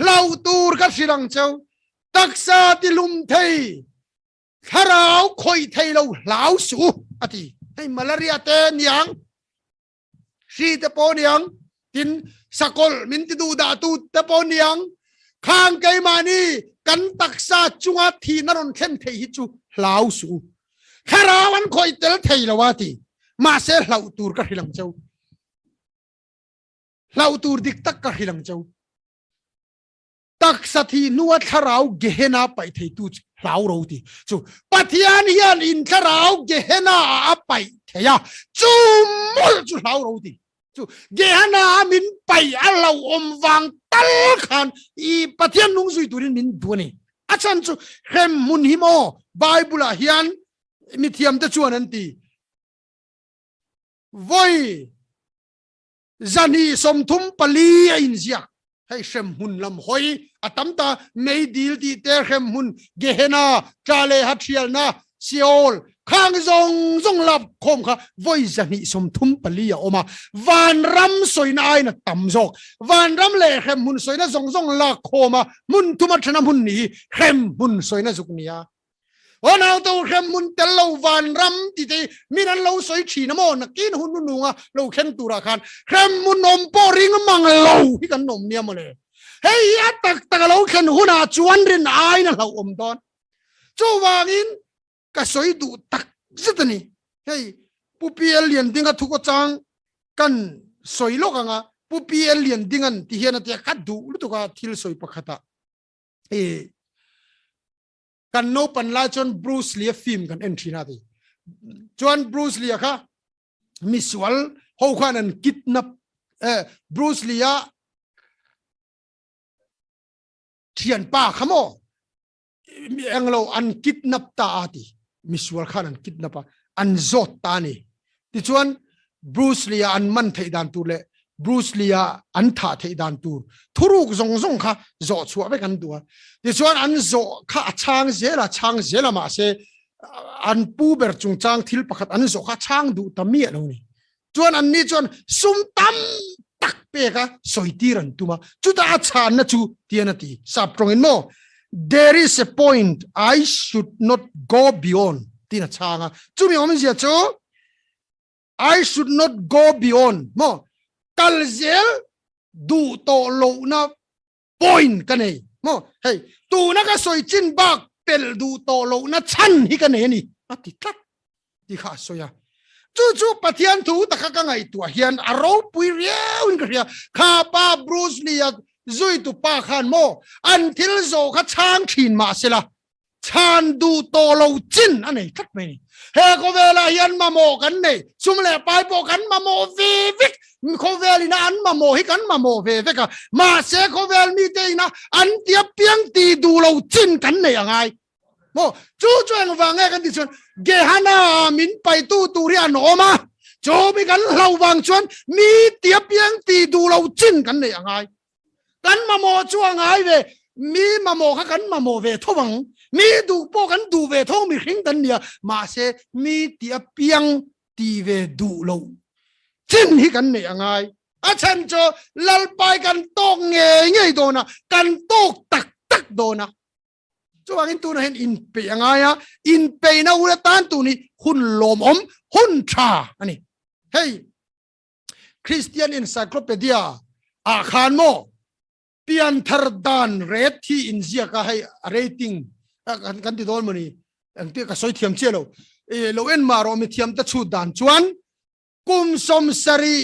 เราตูร์กันสิลังเจ้าตักษาติลุมเทถ้าเราคอยไทยเราเหลาสูอธิให้มาลาเรียเตนยังชีเตปอนยังทินสกลมินติดูดาตูเตปอนยังข้างไกมานี่กันตักษาจุงอาทีนรนเข้มไทยฮิจูเหลาสูถ้าเราวันคอยเตลไทยละวาทีมาเสเหลาตูร์ก็ฮิลังเจ้าเหลาตูร์ดิกตักก็ฮิลังเจ้าตักสัทีนัวทาราวเกหนาไปไทยตูลาวเราทีจูปัทยานียันอินทาราวเกหนาไปเทียจูมุลจูลาวเราทีจูเกหนามินไปอัลลาอมวังตัลขันอีปัทยานุงสุยตุรินมินดูนี่อาจารย์จูเฮมมุนฮิโมไบเบิลฮิยันมิเทียมตะจวนนันทีวอยจันีสมทุมปลีอินเซียให้เชมหุนลำหอยอาตัมตาไม่ดีลที่เตะเชมหุนเกเฮนาจาเลฮัตเชียลนาซิโอลข้างจงลับคมค่ะวัยจันีสมทุมปลีออกมาวันรำสวยนายนะต่ำจอกวันรำเล่เชมหุนสวยนะจงลักโคมามุนทุมัชนะหุนนี้เชมหุนสวยนะจุกเนียวันเอาตัวเชมหุนแต่เราวันรำที่เตมีนั้นเราสวยฉีนโมนักกินหุนนุ่งอ่ะเราเข็นตุระคันเชมหุนนมปอริงมังเราที่กันนมเนี่ยมาเลยเฮ้ยตักเราเข็นหุนอาจวนรินไอ้นั่นเราอมตอนจูวางินก็สวยดูตักสุดนี่เฮ้ยผู้เปียเลียนดิ้งกันทุกจังกันสวยโลกังอ่ะผู้เปียเลียนดิ้งกันที่เห็นที่กัดดูรู้ตัวกันทิลสวยปะขัดกันโนปันลาจนบรูซเลียฟิล์มกันเอ็นทรีนาดีจวนบรูซเลียค่ะมิสวลเขาขวัญกิดนับบรูซเลียเทียนป้าขโมมีเองเราอันกิดนับตาอาติมิสวลขวัญกิดนับอันจดตานี่ที่จวนบรูซเลียอันมันเทดันตูเล่บรูซเลียอันท่าเทดันตูทุรุกซงค่ะจดชัวไปกันตัวที่ส่วนอันโจข้าช่างเจล่ามาเสอันปูเบอร์จงจางทิลปักอันโจข้าช่างดูตามีอะไรนี่ส่วนอันนี้ส่วนซุ่มตั้มตักเปกะสวยตีรันตัวมาจุดอาชานะจูเตียนตีสับตรงนี้โม there is a point I should not go beyond ตีน่ะช่างอ่ะจู่มีอะไรเสียจู I should not go beyond โมกัลเซลดูโตโลนะ point กันเองโมเฮ้ยตูนักสวยจินบักเป็ลดูโตโลนะชันฮิกันเองนี่อติดที่ข้าสวยจู่ปะเทียนทูตะข้ากังไงตัวเฮียนอารมณ์ปุยเรียวอินกระเฮียข้าป้าบรูซเลียจุยตุป้าขันโมอันทิลโซข้าช้างขีนมาเสละ chan du to lo chin anh ấy cắt mày he có về là hiền mà mồ cắn này xung lệ bài bộ cắn mà mồ về vích có về là ăn mà mồ hít cắn mà mồ về vích à mà sẽ có về mi tây na ăn tiếp piang ti du lo chin cắn này à ngay mồ chú chuyện vàng nghe cái gì chuyện ge hana min pai tu ria nó mà chú bị cắn lâu vàng chuyện mi tiếp piang ti du lo chin cắn này à ngay cắn mà mồ chua ngay về mi mà mồ khác cắn mà mồ về thôi bằng mi du po kan du về thong mi khinh tan nia mà se mi tia piang ti về du lo chin hi kan ne angai a chan cho lal pai kan tok nge do na kan tok tak do na cho ang tu na hen in pe angai a in pe na ula tan tu ni hun lom hun cha ani hey Christian Encyclopedia a khan mo pian thar dan red thi in zia ka hay rating kan ti don mani ang ti ka soi thiam che lo lo en ma ro mi thiam ta chu dan chuan kum som sari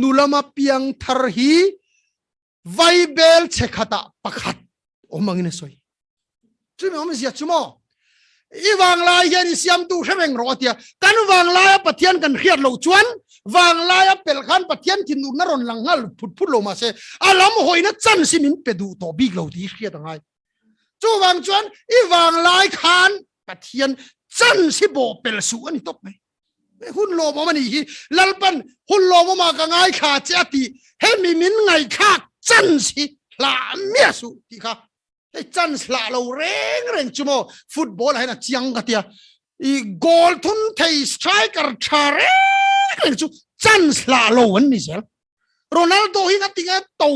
nulama piang thar hi vaibel chekhata pakhat omangin soi chu mi om zia chumo i wang lai hian siam tu hrameng ro tia kan wang lai pathian kan khiat lo chuan wang lai pel khan pathian thin na ron langal phut lo ma se alam hoina chan simin pedu to big lo ti khiat angai chú vàng chuan i vàng lai khan pathian chân si bo pel su ani top mai hun lo mo mani hi lalpan hun lo mo ma ka ngai kha cha ti he mi min ngai kha chân si la mia su ti kha he chân la lo reng chumo football hai na chiang ka tia i goal thun thei striker thare reng chu chân la lo an ni sel Ronaldo hi nga tinga to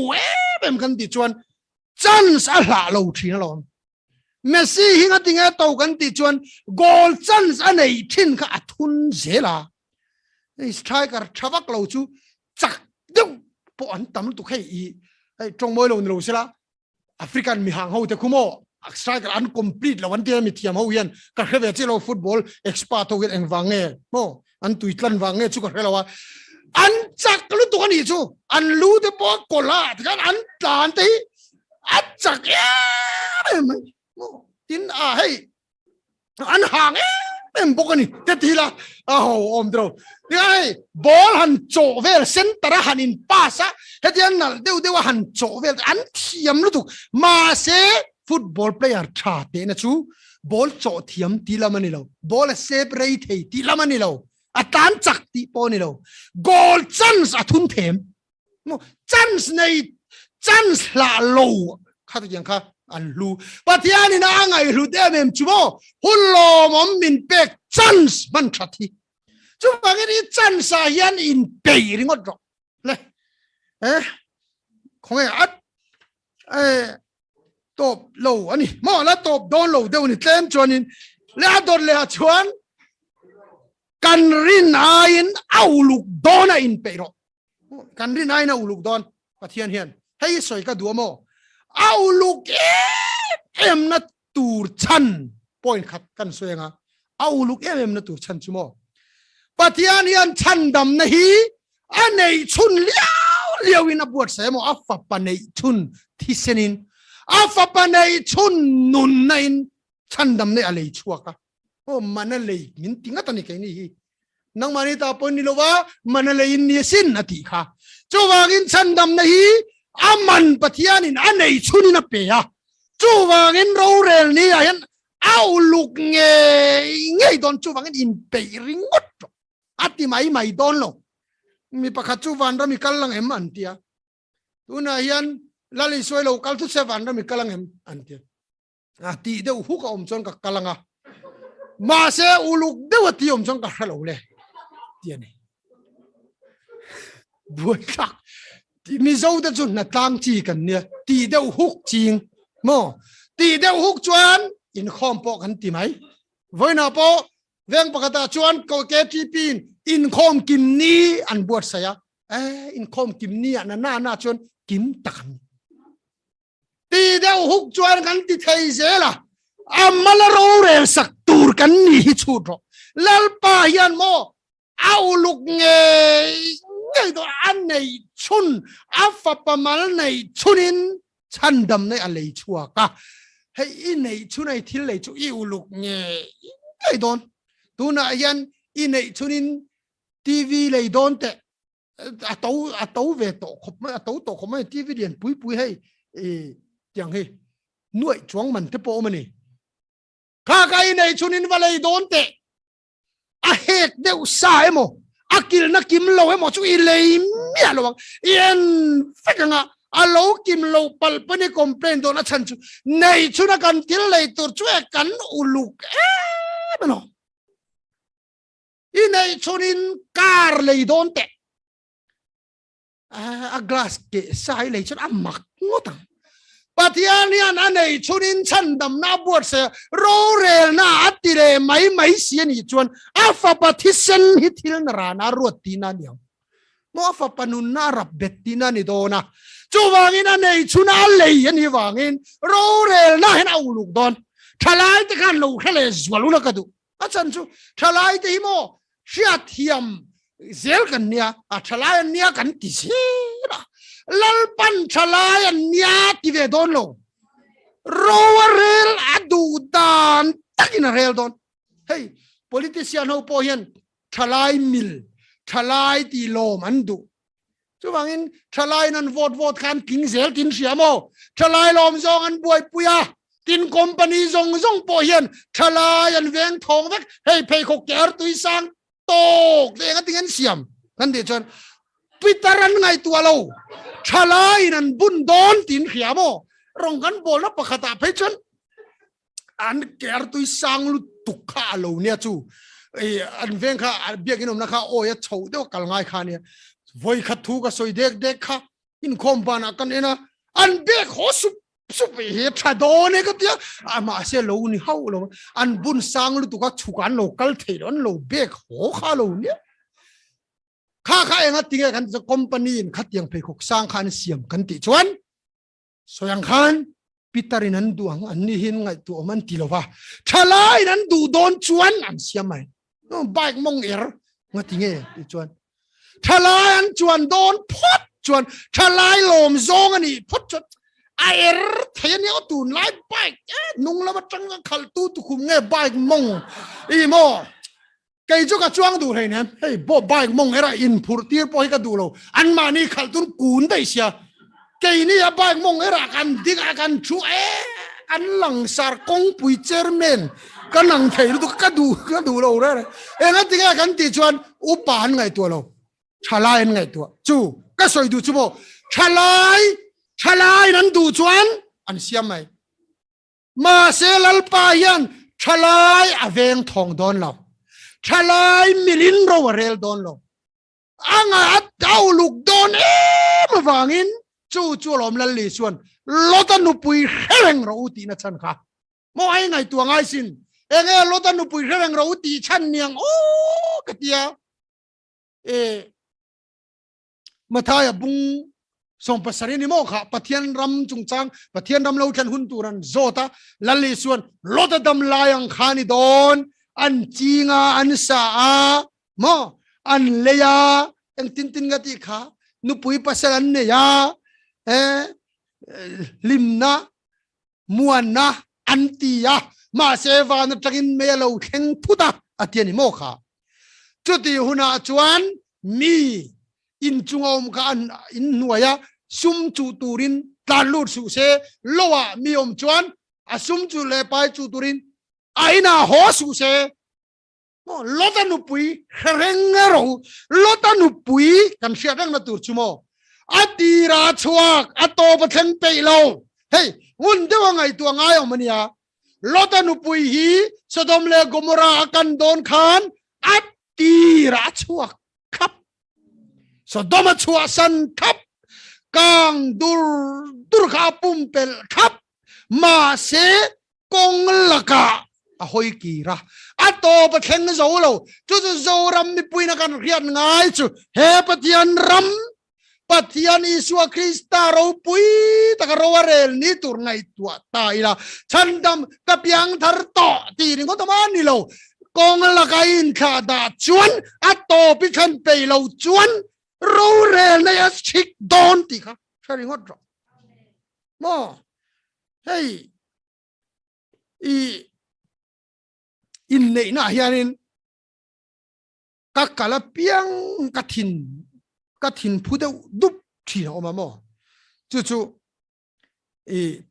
em kan ti chuan chân sa la lo thina lo Messi hinga tinga to kan ti chuan goal chance anei thin kha athun zela striker thawak lo chu chak deu po an tam tu khai i trong moi lo ni lo sela African mi hang ho te khumo striker incomplete lo an te mi thiam ho hian ka khave che lo football expert ho eng wange mo an tuitlan wange chu ka helawa an chak lu tu kan ni chu an lu te po kola kan an tan te a chak tin hey an hang em bokani te thila ho om dro ai ball han cho vel center han in pasa hetian nal deu han cho vel an thiam lu tu ma se football player tha te na chu ball cho thiam ti lamani lo ball separate thei ti lamani lo atan chak ti po ni lo goal chance athun them mo chance nei chance la lo kha tu yang kha an lu pathian in angai lu de mem chumo hullo mom min pek chance man thati chu bangeni chance a hian in pe ringot ro le khong at top lo ani mo la top don lo de ni tlem chuanin le ador le chuan kan rin ain auluk dona in pe ro kan rin ain auluk don pathian hian hei soi ka duamo auluk em na tur chan point khat kan soenga auluk em na tur chan chumo pathian hian chan dam na hi anei chun liao in a buat semo afa panei chun thisenin afa panei chun nun nain chan dam ne alei chuaka o manalei min tinga tani ke ni hi nang mani ta pon ni lowa manalei ni sin ati kha chuwangin chan dam na hi aman pathian in anei chunina pe ya chuwangin ro rel ni ayan auluk nge don chuwangin in pe ringot ati mai don lo mi pakhat chuwan ra mi kallang em antia tuna hian lali soi lo kal tu sevan ra mi kalang em antia ati de hu ka om chon ka kalanga ma se uluk de wati om chon ka halo le tiani buat tak mi zo da chun na tang chi kan nia ti deu huk ching mo ti deu huk chuan in khom po kan ti mai voina po veng pakata chuan ko ke ti pin in khom kim ni an buat saya in khom kim ni na na chuan kim takam ti deu huk chuan kan ti thei zela amal ro re sak tur kan ni hi chu ro lal pa hian mo au luk nge ngai do an nei chun afa pamal nei chunin chandam nei alei chua ka ให้อินในชุนไอทิลเลยชุอีอุลุกเนี่ยไอโดนตัวน่ะยันอินในชุนินทีวีเลยโดนแต่ตัวเวทขบไม่ตัวขบไม่ทีวีเรียนปุยให้อย่างให้หน่วยช่วงมันที่โปมันนี่ข้าไกในชุนินว่าเลยโดนแต่อาเหตุเดียวสายโมอากิลนักกิมโลให้หมดชุอีเลยเมียระวังยันฟิกงะอาโลกิมโลปัลปนิคอมเพลนโดนฉันชุในชุนกันทิลเลยตัวช่วยกันอุลุกมันอ๋ออีในชุนินการเลยโดนแต่กลาสเกสายเลยชุนอามักงตังปัทยานี่อันในชุนินฉันดำนาบวชเสโรเรลนาอัติเรไม่เสียนี่จวนอาฟาปฏิเสนฮิติลนารานารวดตีนันยังมอฟาปนุนนารับเบ็ดตีนันนี่โดนะจูวางินอันในชุนอาเลยยันฮิวางินโรเรลนาเห็นเอาลูกดอนทลายตะกันลูกแค่เลยสวลุนักดูอาจารย์จูทลายตะฮิโมเชียทียมเซลกันเนี่ยทลายเนี่ยกันติเสียลัลปันทลายเนี่ยที่เวดอนโลโรเรลอดูดานตักินเรลดอนเฮ้ย politician เขาพอเห็นทลายมิลทลายตีโลมันดูจู่ว่างินทลายนั้นโหวตกันกินเซลตินเสียโมทลายลมซองอันบวยปุยาตินคอมพานีซงพอเห็นทลายอันเวงทองวักเฮ้ยเพย์ขกแก่ตุยสังโตกเองก็ติงอันเสียมกันเดี๋ยวจนปิตารันไงตัวเราทลายนั้นบุญโดนตินเขียโมรองกันโบลปะขตาเพชรอันแก่ตุยสังลุตุกข้าเราเนี่ยจู่อันเวงข้าเบียกินนมนะคะโอ้ยโฉดเดียวกันง่ายข้าเนี่ยวัยขัดทุกข์สวยเด็กค่ะอินคอมพานากันเองนะอันเบียกหัวสุบเหตุชาโดนเนี่ยก็เดียวมาเสียโลนี่เฮาโลอันบุญสังลุตุกฉุกันโลกัลเทรอนโลเบียกหัวข้าโลเนี่ยข้าเองติงกันจะคอมพานีขัดยังเพย์ขกสร้างขันเสียมกันติชวนสยังขันปิตารินันดวงอันนี้เห็นไงตัวมันติโลวะทลายนั้นดูโดนชวนอันเสียไหมบายมงเอร์งติงติชวนทลายอันชวนโดนพดชวนทลายลมซองอันนี้พดชวนไอเอร์เทียนเนี่ยตูนไล่บายนุ่งแล้วมาจังก็ขัลตูตุคุมเงี้ยบายมงอีโมไก่จุกกระจวงดูเลยเนี่ยเฮ้ยบ่บายมงเอร์อินพูดตีร์ปอยก็ดูเราอันมานี่ขัลตุนกูนได้เสียไก่นี่บายมงเอร์กันดิ้งกันชัวอันหลังสารกงปุยเจอร์เมนก็นั่งเทยดูก็ดูเราเลยเอ็งดิ้งกันติชวนอุปานไงตัวเราทลายไงตัวจู่ก็สวยดูชั่วโมทลายนั้นดูชวนอันเสียไหมมาเซลลปายันทลายอเวงทองโดนเราทลายมิลินโรเรลโดนเราอังอาเอาลูกโดนมาฟังอินจู่ลมลันลีส่วนลอตันุปุยเฮงเราอุตินะฉันค่ะมอไอไงตัวไงสินลอตันุปุยเฮงเราอุติฉันเนียงโอ้กะเตียมาทายบุงส่งภาษานี่โมค่ะปะเทียนรำจุงจังปะเทียนรำเราฉันหุ่นตัวนั้นโจตาลันลีส่วนลอตดำลายังขานิดอนอันจีงาอันสาโมอันเลียยังตินกติขานุปุยภาษาเนี่ยลิมนะมวนนะอันตียามาเซวานตะกินเมลเอาเข่งพุทธะอาทิตย์นี้โมค่ะจุดที่หัวหน้าจวนมีอินจุงอมกันอินหน่วยซุมจูตูรินตาลูดสุเซโลวะมีอมจวนอาซุมจูเลปายจูตูรินไอน่าหัวสุเซลอตันุปุยเร่งเราลอตันุปุยกันเสียดังมาตัวจุโมอดีราชวักอโตปะเทนเปโลเฮ้ยงุนเดี๋ยวไงตัวง่ายออกมาเนี่ยลอตันุปุยฮีสดมเลกมรากันโดนขานอดีราชวักครับสดมชัวสันครับกางดุรขาปุ่มเปลครับมาเสกงละกะอะหอยกีระอะโตปะเข็งโซโลจุดโซรัมมีปุยนักันเรียนง่ายจุเฮปะเทียนรัมปะเทียนอิสวาคริสตาเราปุยตะกะโรวเรลนี่ตัวไงตัวตายละฉันดำกับยังทาร์โตตีนี่ก็ตมานี่โลกงละกะอินขาดาจวนอะโตปิคันเปโลจวนเราเรลในชิกโดนตีครับใช่หรือเปล่าโมเฮ้ย in nei na hianin kakala piang kathin phude dup thina oma mo chu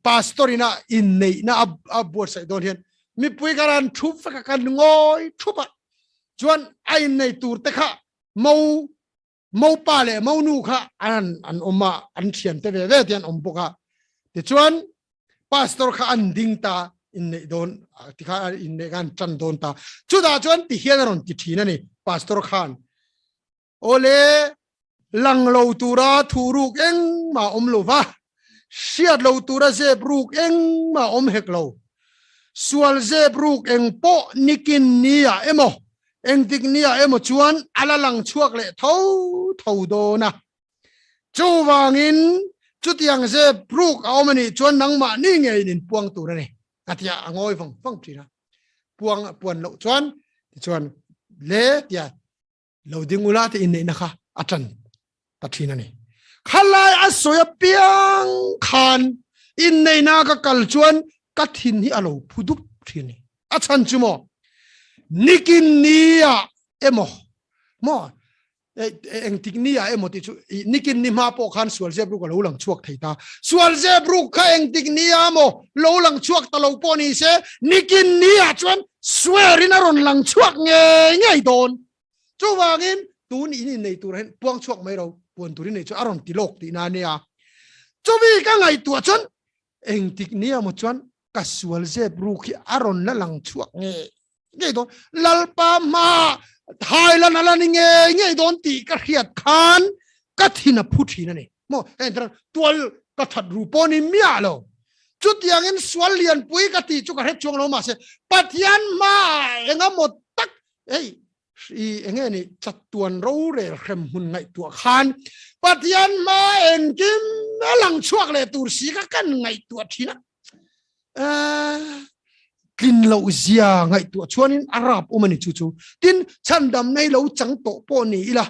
pastorina in nei na abur sai don hian mi pui garan thup fa kan ngoi thupa chuan ai nei tur te kha mo pa le mo nu kha an oma an thian te ve tian om boka ti chuan pastor kha an ding ta in nei don ti kha in nei gan chan don ta chu da chuan ti hian ron ti thina ni pastor khan ole lang lo tura thuruk eng ma om lo va siat lo tura ze bruk eng ma om hek lo sual ze bruk eng po nikin nia emo eng dik nia emo chuan ala lang chuak le tho do na chu wangin chu tiang ze bruk awmani chuan nangma ni ngei nin puang tur ni atia angoi fang thina puan lo chuan le tia lo dingula te in nei na kha atan tathina ni khalai asoya piang khan in nei na ka kal chuan kathin hi alo phudup thini achan chumo nikin nia emo mo eng tik nia emo ti chu nikin ni ma po khan sual je bru ko lo lang chuak theita sual je bru kha eng tik nia mo lo lang chuak ta lo po ni se nikin nia chuan swearin aron lang chuak nge don chu wangin tun in nei tur hen puang chuak mai ro puan turin nei chu aron ti lok ti na nia chu wi ka ngai tu chon eng tik nia mo chuan kasual je bru khi aron la lang chuak nge don lalpa ma thailand ala ni nge don ti ka khiat khan ka thina phuthina ni mo entran tual ka that ru poni mia lo chu tiangin swalian pui ka ti chu ka he chuang lo ma se pathian ma enga mo tak ei enge ni chatuan ro re khem hun ngai tu khan pathian ma en kim lang chuak le tur si ka kan ngai tu thina kin lo zia ngai tu chuanin arab umani chu tin chandam nei lo chang to po ni ila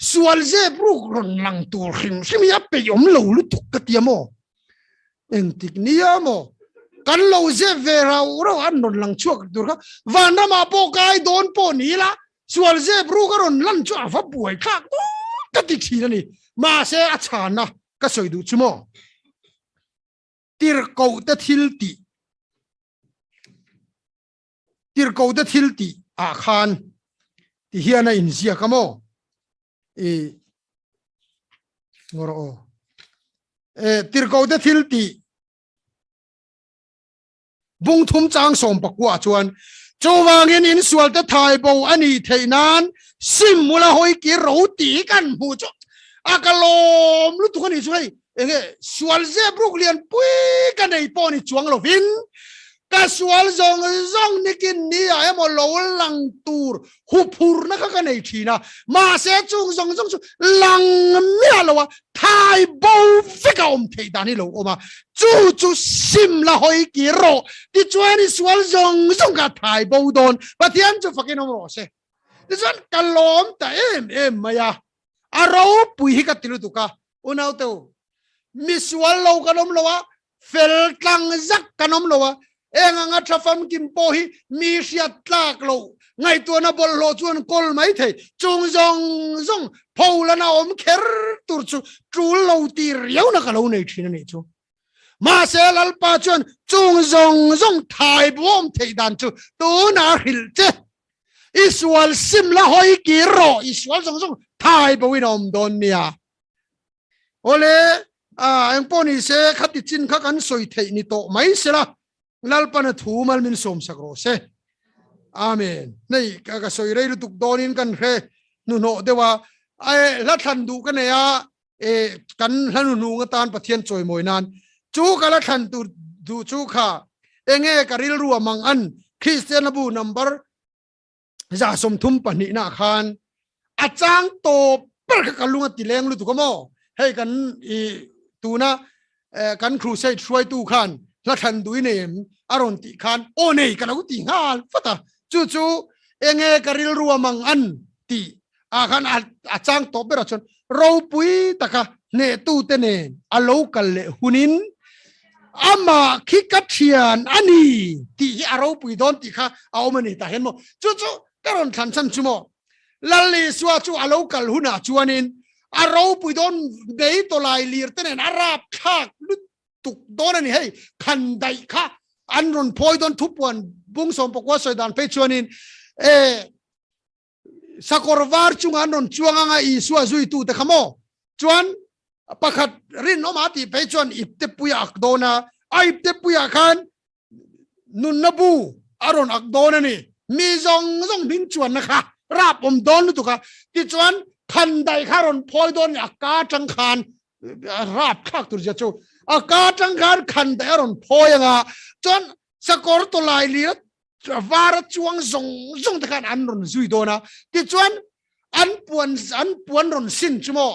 sual je bruk ron lang tur khim simia pe yom lo lu tuk ka tiamo eng tik nia mo kan lo je vera ro an non lang chuak dur ka vana ma po kai don po ni la sual je bruk ron lan chu fa buai khak tu ka ti thina ni ma se a chana ka soi du chumo tir ko ta thil ti a khan ti hiana in zia kamo ngoro tir ko ta thil ti bung thum chang som pakwa chuan chowangin in sual ta thai bo ani theinan sim mula hoi ki ro ti kan hu chu akalom lu tu kan ni chuai enge sual je brooklyn pui kan nei poni chuang lo vin kasual zong nikin ni a mo lo lang tur hu phur na ka nei thina ma se chung zong chu lang mia lo wa thai bo fika thei dani lo oma chu sim la hoi ki ro ti chuani sual zong ka thai bo don pathian chu fakin ro se ti chuan kalom ta em maya aro pui hi ka tilu tu ka unau to misual lo kanom lo wa fel tlang zak kanom lo wa enganga thafam kim po hi mi sia tlak lo ngai tu na bol lo chuan kol mai thei chung zong phola na om kher tur chu lo ti riau na ka lo nei thina nei chu ma se lal pa chuan chung zong thai bom thei dan chu tu na hil che iswal sim la hoi ki ro iswal zong thai bo win om don nia ole eng poni se khati chin kha kan soi thei ni to mai se la lalpana thu mal min som sakro se amen nei ka soi rei lu tuk donin kan he nu no dewa ai la than du kan ya kan hanu nu nga tan pathian choi moi nan chu ka la than tu du chu kha enge karil ru amang an christian bu number za som thum pani na khan achang to per ka lunga tileng lu tu ko mo hei kan tuna kan crusade try tu khan la than du nem aron ti khan o nei ka lo ti ngal fata chu enge karil ru amang an ti a khan a chang to ber chon ro pui taka ne tu te ne a lo kal le hunin ama kikatian ani ti aro pui don ti kha au mani ta hen mo chu chu karon than chan chu mo lalli suwa chu alo kal huna chuanin aro pui don bei to lai lir ten arab thak tuk don ani hei khan dai kha anron poi don thupuan bung som pokwa soidan pe chuanin sakorvar chung anron chuanga i suwa zui tu te khamo chuan pakhat rin no ma ti pe chuan ipte puya akdona aipte puya khan nun nabu aron akdona ni mi zong zong bin chuan na kha rap om don tu kha ti chuan khan dai kharon phoi don akka chang khan rap khak tur ja chu akka chang khan dai aron phoi nga chuan sakor to lai li var chuang zong zong ta khan an ron zui dona ti chuan an puan ron sin chumo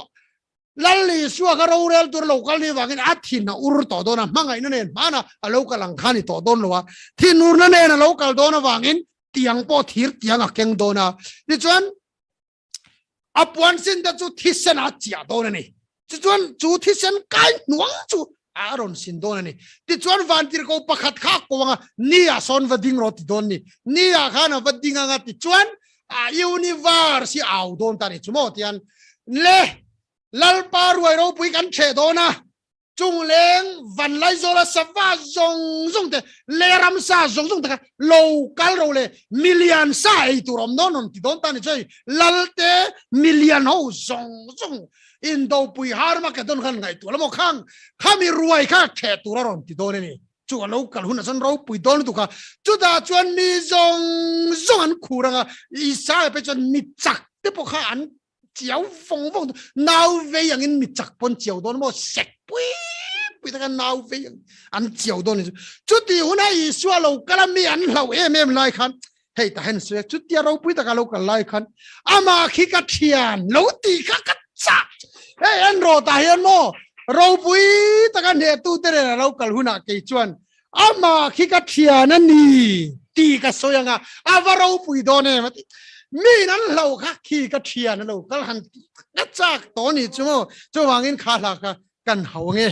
lalli suwa ka rorel tur local ni wangin athin na ur to dona mangai na nen mana a local ang khani to don lowa thin ur na nen a local dona wangin tiang po thir tiang a keng dona ni chuan a puan sin da chu thisen a chia dona ni chuan chu thisen kai nuang chu aron sin dona ni ti chuan van tir ko pakhat kha ko wanga ni a son vading rot don ni a khana vading anga ti chuan a universe si au don ta ni chumo tian le lalpa ruai ro pui kan che dona chung leng van lai zola sava zong zong te le ram sa zong zong te local ro le million sa ei tu rom non ti don ta ni chei lalte million ho zong zong in do pui har ma ka don khan ngai tu lamo khang khami ruai kha che tu ron ti don ni chu local hun san ro pui don tu ka chu da chuan mi zong zong an khuranga i sa pe chuan mi chak te po kha an chiếu phong phong nào về yang in mit chak pon chiếu don mo sek pui ta nào về an chiếu don chút ti hunai suwa lo kalami an lo em lai khan hei ta hen se chút ti ro pui ta ka lo ka lai khan ama khi ka thian lo ti ka ka cha hei an ro ta hian mo ro pui ta ka ne tu te lo kal huna ke chuan ama khi ka thian ani ti ka soyanga avaro pui don e mi nan lo kha khi ka thian lo kal han na chak to ni chu mo chu wangin kha la ka kan hau nge